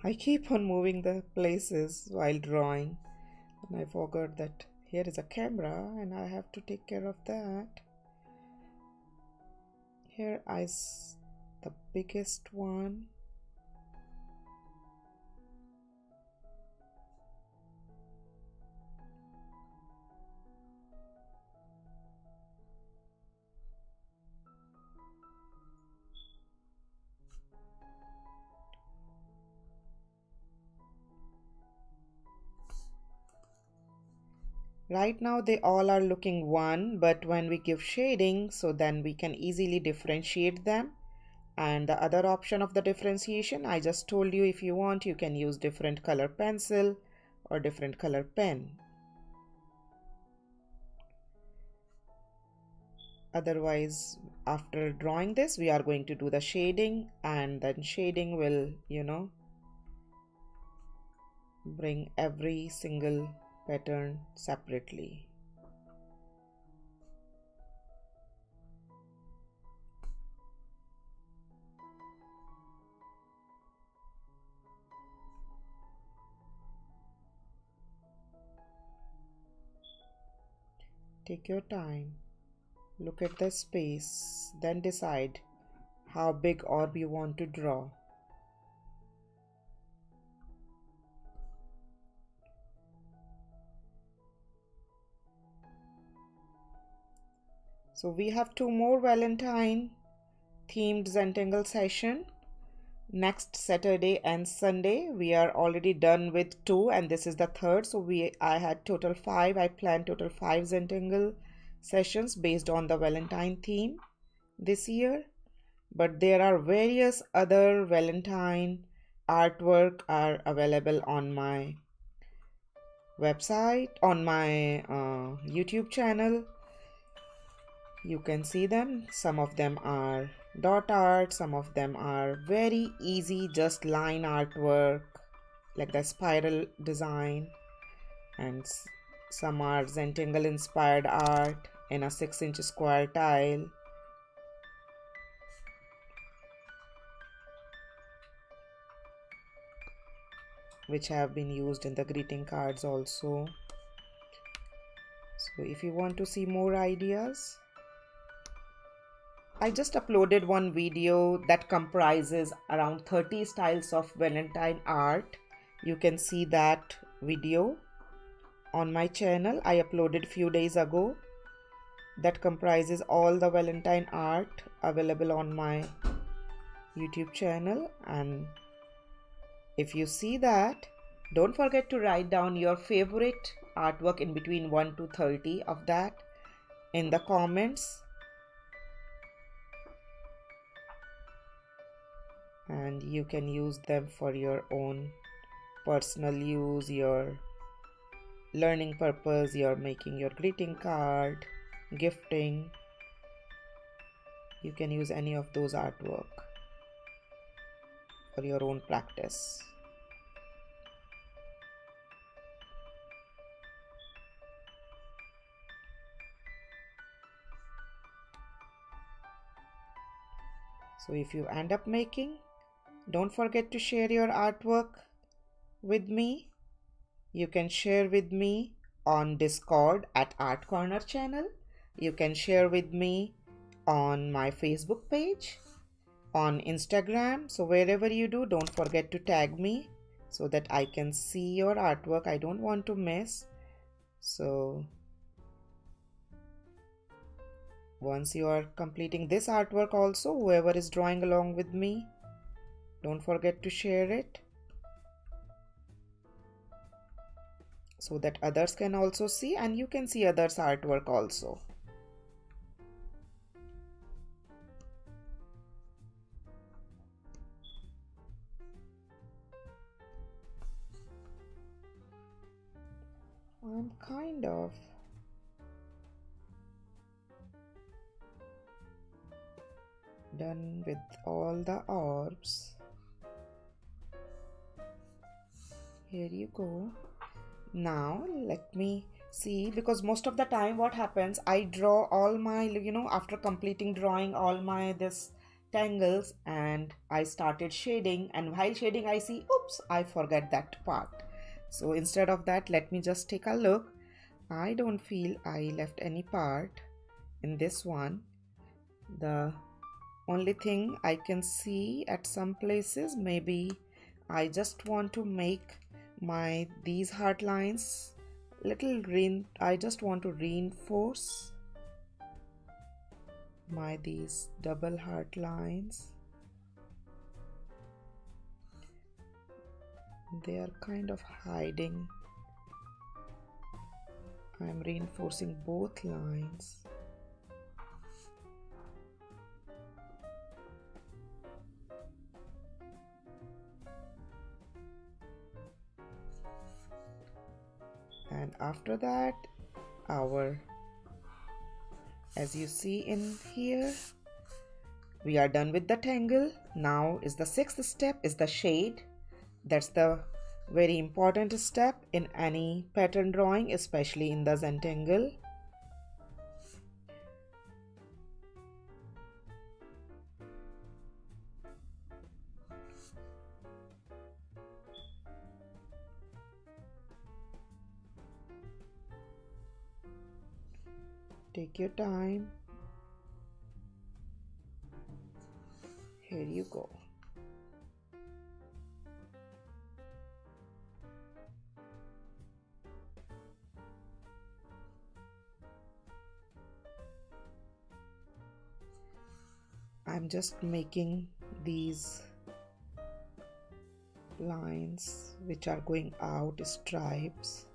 I keep on moving the places while drawing, and I forgot that here is a camera and I have to take care of that. Here is the biggest one. Right now they all are looking one, but when we give shading, so then we can easily differentiate them. And the other option of the differentiation, I just told you, if you want, you can use different color pencil or different color pen. Otherwise, after drawing this, we are going to do the shading, and then shading will, bring every single pattern separately. Take your time, look at the space, then decide how big orb you want to draw. So we have 2 more Valentine themed Zentangle session next Saturday and Sunday. We are already done with 2 and this is the third. So I had total 5. I planned total 5 Zentangle sessions based on the Valentine theme this year. But there are various other Valentine artwork are available on my website, on my YouTube channel. You can see them. Some of them are dot art, some of them are very easy, just line artwork like the spiral design, and some are Zentangle inspired art in a 6-inch square tile. Which have been used in the greeting cards also. So if you want to see more ideas, I just uploaded one video that comprises around 30 styles of Valentine art. You can see that video on my channel. I uploaded few days ago. That comprises all the Valentine art available on my YouTube channel. And if you see that, don't forget to write down your favorite artwork in between 1 to 30 of that in the comments. And you can use them for your own personal use, your learning purpose, you're making your greeting card, gifting. You can use any of those artwork for your own practice. So if you end up making, don't forget to share your artwork with me. You can share with me on Discord at Art Corner channel. You can share with me on my Facebook page, on Instagram. So wherever you do, don't forget to tag me so that I can see your artwork. I don't want to miss. So once you are completing this artwork also, whoever is drawing along with me, don't forget to share it so that others can also see, and you can see others' artwork also. I'm kind of done with all the orbs. Here you go. Now let me see, because most of the time what happens, I draw all my, after completing drawing all my this tangles, and I started shading, and while shading I see, oops, I forget that part. So instead of that, let me just take a look. I don't feel I left any part in this one. The only thing I can see at some places, maybe I just want to make these heart lines little green. I just want to reinforce these double heart lines. They are kind of hiding. I'm reinforcing both lines. And after that, as you see in here, we are done with the tangle. Now is the 6th step, is the shade. That's the very important step in any pattern drawing, especially in the Zentangle. Take your time. Here you go. I'm just making these lines which are going out, stripes.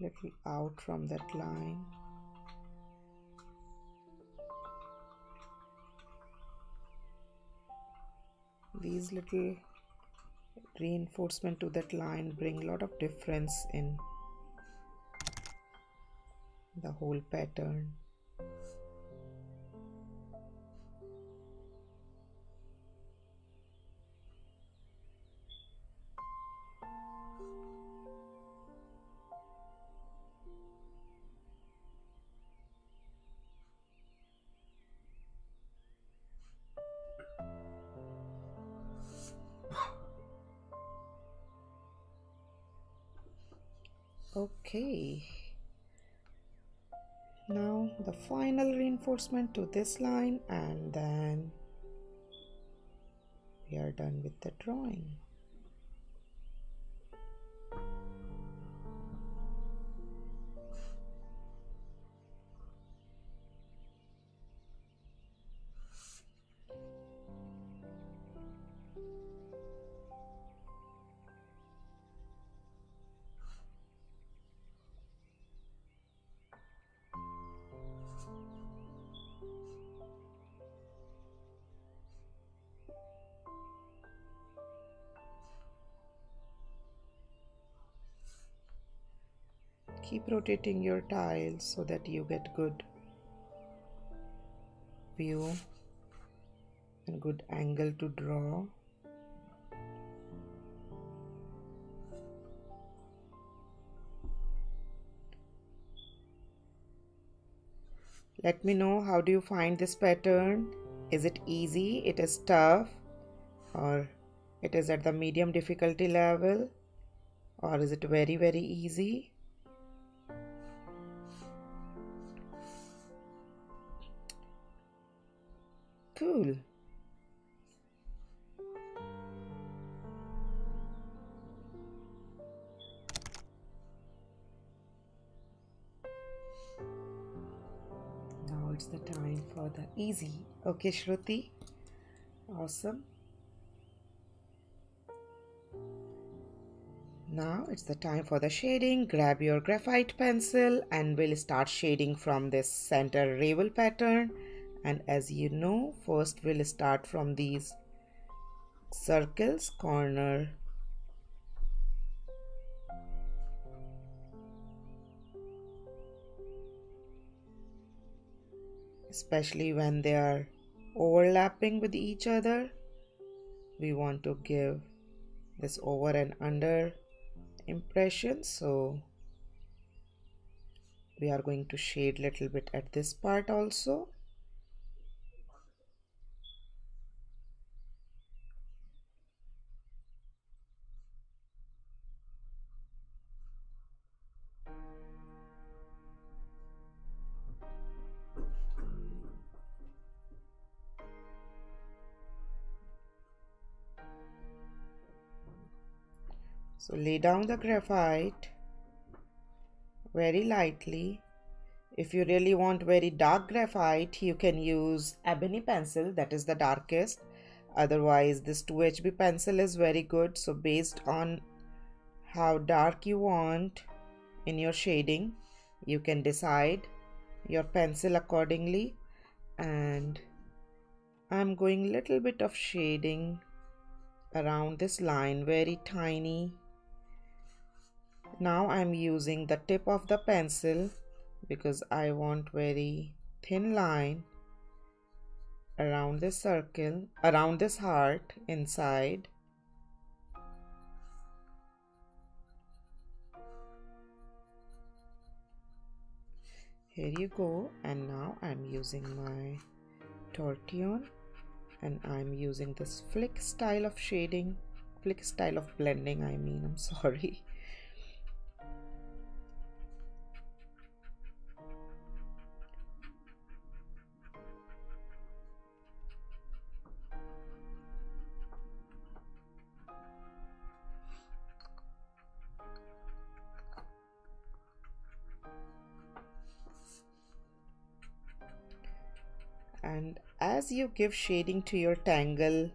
little out from that line. These little reinforcement to that line bring a lot of difference in the whole pattern. Okay, now the final reinforcement to this line, and then we are done with the drawing. Keep rotating your tiles so that you get good view and good angle to draw. Let me know, how do you find this pattern? Is it easy? It is tough? Or it is at the medium difficulty level? Or is it very, very easy? Cool. Now it's the time for the easy. Okay, Shruti. Awesome. Now it's the time for the shading. Grab your graphite pencil and we'll start shading from this center Ravel pattern. And as you know, first we'll start from these circles, corner, especially when they are overlapping with each other. We want to give this over and under impression, so we are going to shade little bit at this part also. So lay down the graphite very lightly. If you really want very dark graphite, you can use ebony pencil, that is the darkest. Otherwise, this 2HB pencil is very good. So based on how dark you want in your shading, you can decide your pencil accordingly. And I'm going little bit of shading around this line, very tiny. Now I'm using the tip of the pencil because I want very thin line around this circle, around this heart inside. Here you go. And now I'm using my tortillon and I'm using this flick style of shading, flick style of blending, I'm sorry. And as you give shading to your tangle,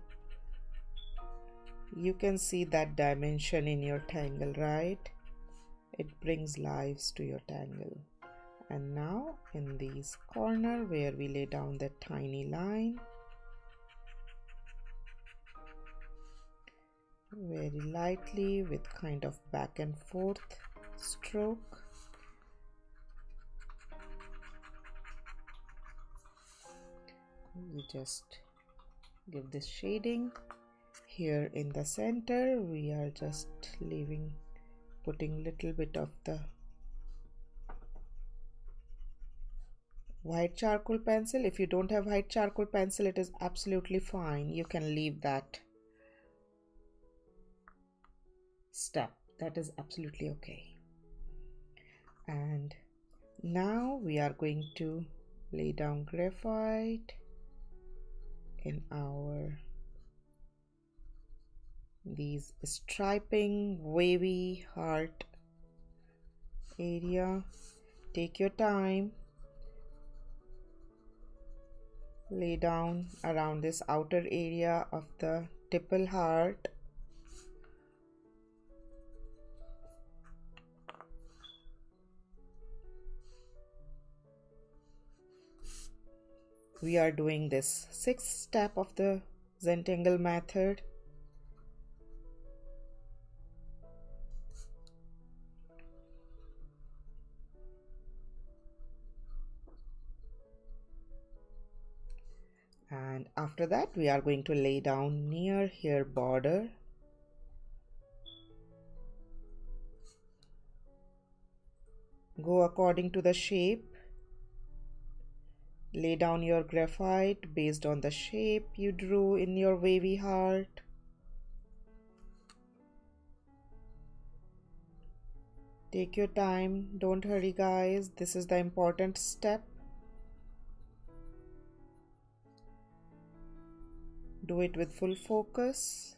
you can see that dimension in your tangle, right? it brings lives to your tangle. And now in this corner where we lay down that tiny line, very lightly with kind of back and forth stroke, we just give this shading. Here in the center we are just putting little bit of the white charcoal pencil. If you don't have white charcoal pencil, it is absolutely fine, you can leave that step, that is absolutely okay. And now we are going to lay down graphite in our these striping wavy heart area. Take your time, lay down around this outer area of the tipple heart. We are doing this sixth step of the Zentangle method. And after that we are going to lay down near here border. Go according to the shape. Lay down your graphite based on the shape you drew in your wavy heart. Take your time, don't hurry guys, this is the important step. Do it with full focus.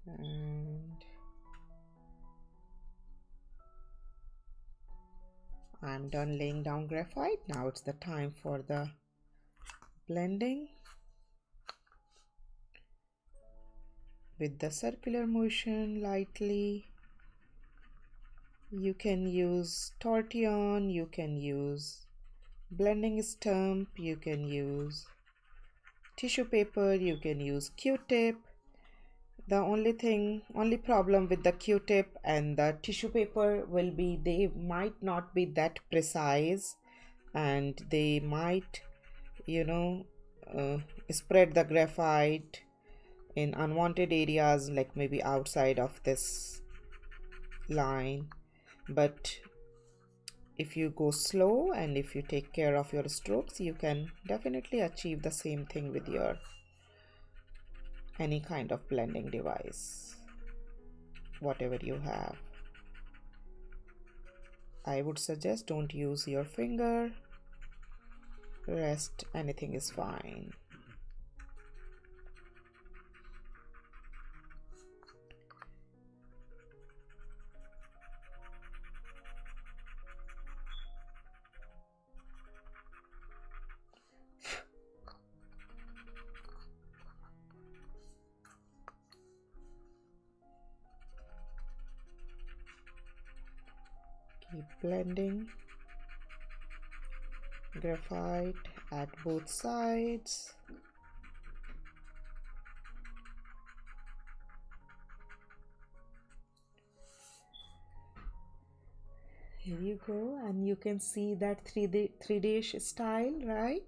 And I'm done laying down graphite. Now it's the time for the blending. With the circular motion lightly, you can use tortillon, you can use blending stump, you can use tissue paper, you can use Q-tip. The only problem with the Q-tip and the tissue paper will be they might not be that precise, and they might, spread the graphite in unwanted areas, like maybe outside of this line. But if you go slow and if you take care of your strokes, you can definitely achieve the same thing with your any kind of blending device, whatever you have. I would suggest don't use your finger, rest anything is fine. Keep blending graphite at both sides. Here you go, and you can see that 3D style, right?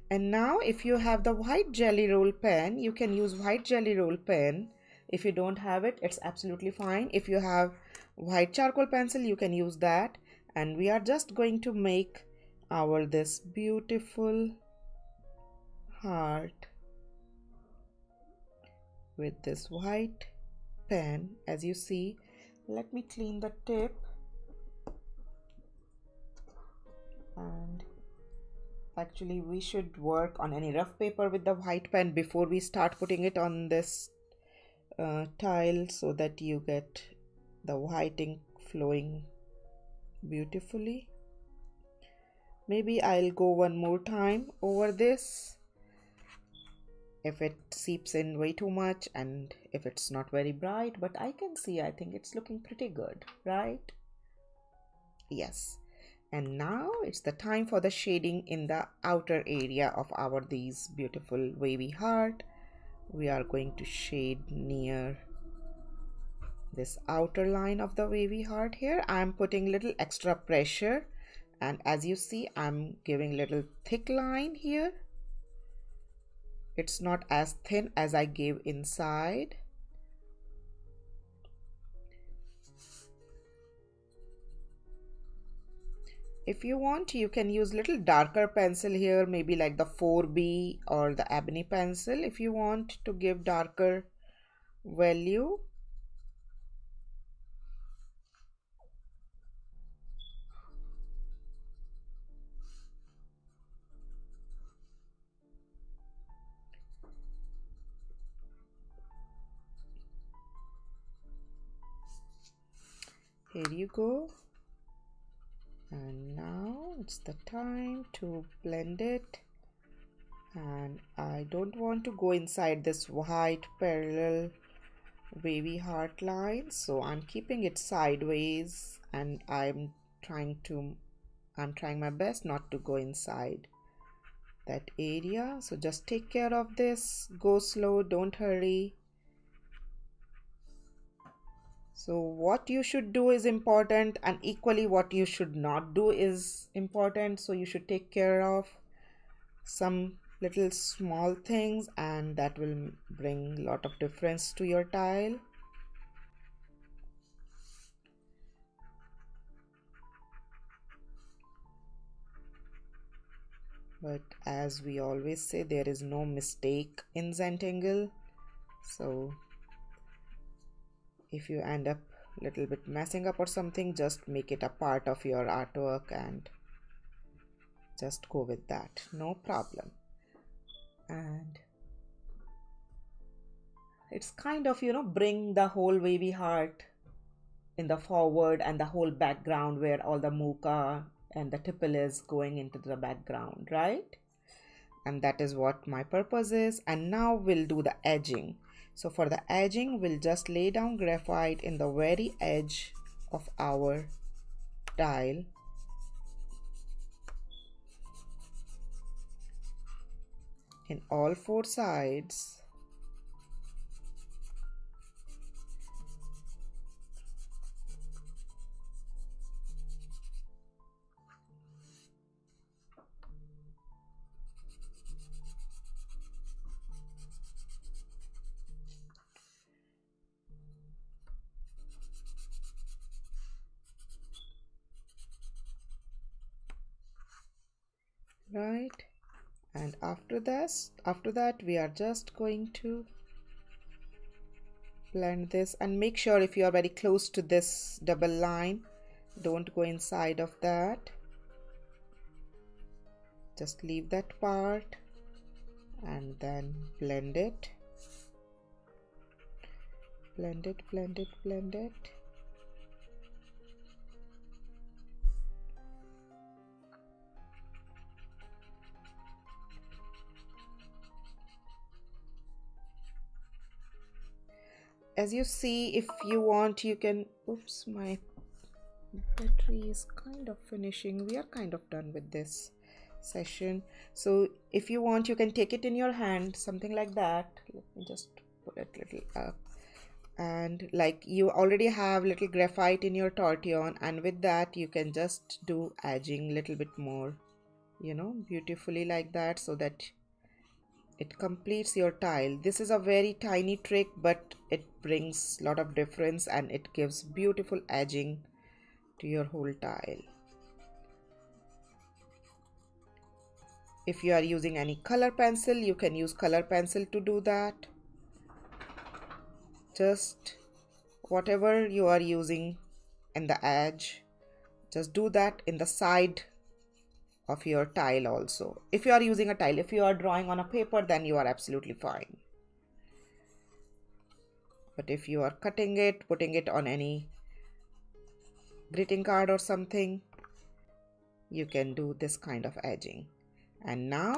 And now if you have the white jelly roll pen, you can use white jelly roll pen. If you don't have it, it's absolutely fine. If you have white charcoal pencil, you can use that. And we are just going to make our this beautiful heart with this white pen. As you see, let me clean the tip, and Actually, we should work on any rough paper with the white pen before we start putting it on this tile, so that you get the white ink flowing beautifully. Maybe I'll go one more time over this if it seeps in way too much and if it's not very bright, but I can see, I think it's looking pretty good, right? Yes. And now it's the time for the shading in the outer area of our these beautiful wavy heart. We are going to shade near this outer line of the wavy heart here. I'm putting little extra pressure, and as you see, I'm giving little thick line here. It's not as thin as I gave inside. If you want, you can use little darker pencil here, maybe like the 4B or the ebony pencil if you want to give darker value. Here you go. And now it's the time to blend it. And I don't want to go inside this white parallel wavy heart line, so I'm keeping it sideways, and I'm trying my best not to go inside that area. So just take care of this, go slow, don't hurry. So what you should do is important, and equally what you should not do is important. So you should take care of some little small things, and that will bring a lot of difference to your tile. But as we always say, there is no mistake in Zentangle. So if you end up a little bit messing up or something, just make it a part of your artwork and just go with that, no problem. And it's kind of, you know, bring the whole wavy heart in the forward and the whole background where all the Mooka and the tipple is going into the background, right? And that is what my purpose is. And now we'll do the edging. So for the edging, we'll just lay down graphite in the very edge of our tile. In all four sides. Right, and after that we are just going to blend this, and make sure if you are very close to this double line, don't go inside of that, just leave that part and then blend it, blend it, blend it, blend it. As you see, if you want, you can, oops, my battery is kind of finishing. We are kind of done with this session. So if you want, you can take it in your hand, something like that. Let me just put it a little up. And like you already have little graphite in your tortillon, and with that you can just do edging a little bit more, you know, beautifully like that, so that it completes your tile. This is a very tiny trick, but it brings a lot of difference and it gives beautiful edging to your whole tile. If you are using any color pencil, you can use color pencil to do that. Just whatever you are using in the edge, just do that in the side of your tile also. If you are using a tile, if you are drawing on a paper, then you are absolutely fine. But if you are cutting it, putting it on any greeting card or something, you can do this kind of edging. And now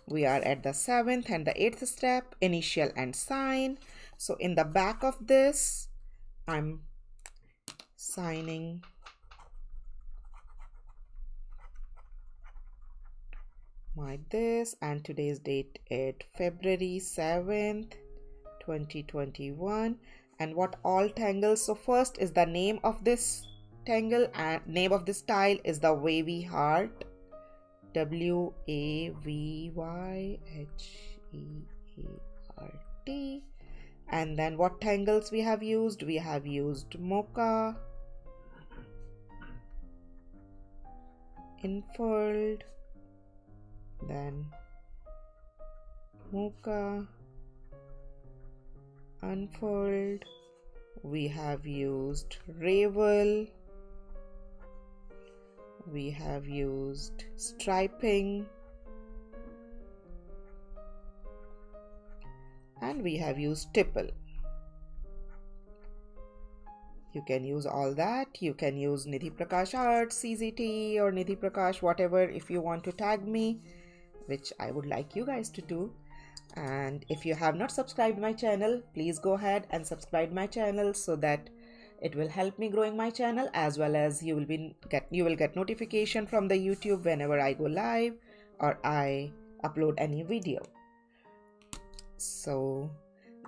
we are at the 7th and the 8th step, initial and sign. So in the back of this, I'm signing like this, and today's date is February 7th 2021. And what all tangles? So first is the name of this tangle, and name of this tile is the wavy heart, WAVYHEART. And then what tangles we have used? We have used Mooka, Infurled, then Mooka, Unfurled. We have used Ravel. We have used striping, and we have used tipple. You can use all that. You can use Nidhi Prakash Art, CZT, or Nidhi Prakash, whatever, if you want to tag me, which I would like you guys to do. And if you have not subscribed my channel, please go ahead and subscribe my channel so that it will help me growing my channel, as well as you will get notification from the YouTube whenever I go live or I upload any video. So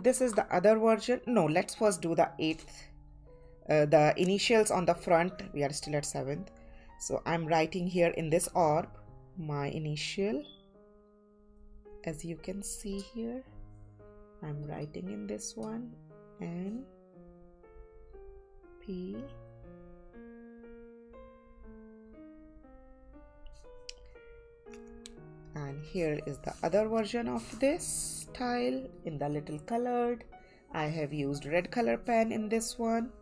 this is the other version. No, let's first do the 8th, the initials on the front. We are still at 7th. So I'm writing here in this orb my initial. As you can see here, I'm writing in this one N P, and here is the other version of this tile in the little colored. I have used red color pen in this one.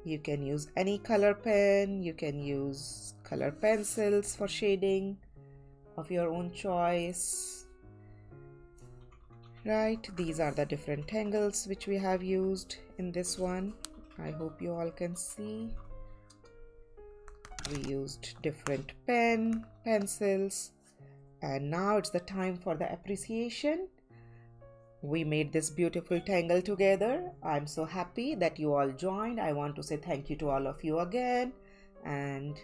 You can use any color pen, you can use color pencils for shading of your own choice. Right, these are the different tangles which we have used in this one. I hope you all can see. We used different pencils, and now it's the time for the appreciation. We made this beautiful tangle together. I'm so happy that you all joined. I want to say thank you to all of you again, and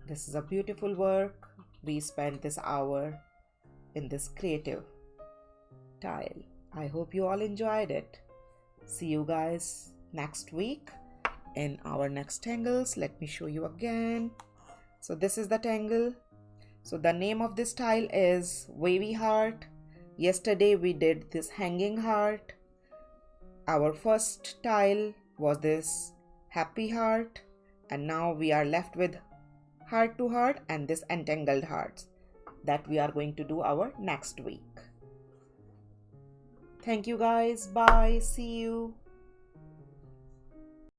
this is a beautiful work. We spent this hour in this creative tile. I hope you all enjoyed it. See you guys next week in our next tangles. Let me show you again. So this is the tangle. So the name of this tile is wavy heart. Yesterday we did this hanging heart. Our first tile was this happy heart, and now we are left with heart to heart and this entangled hearts that we are going to do our next week. Thank you guys. Bye. See you.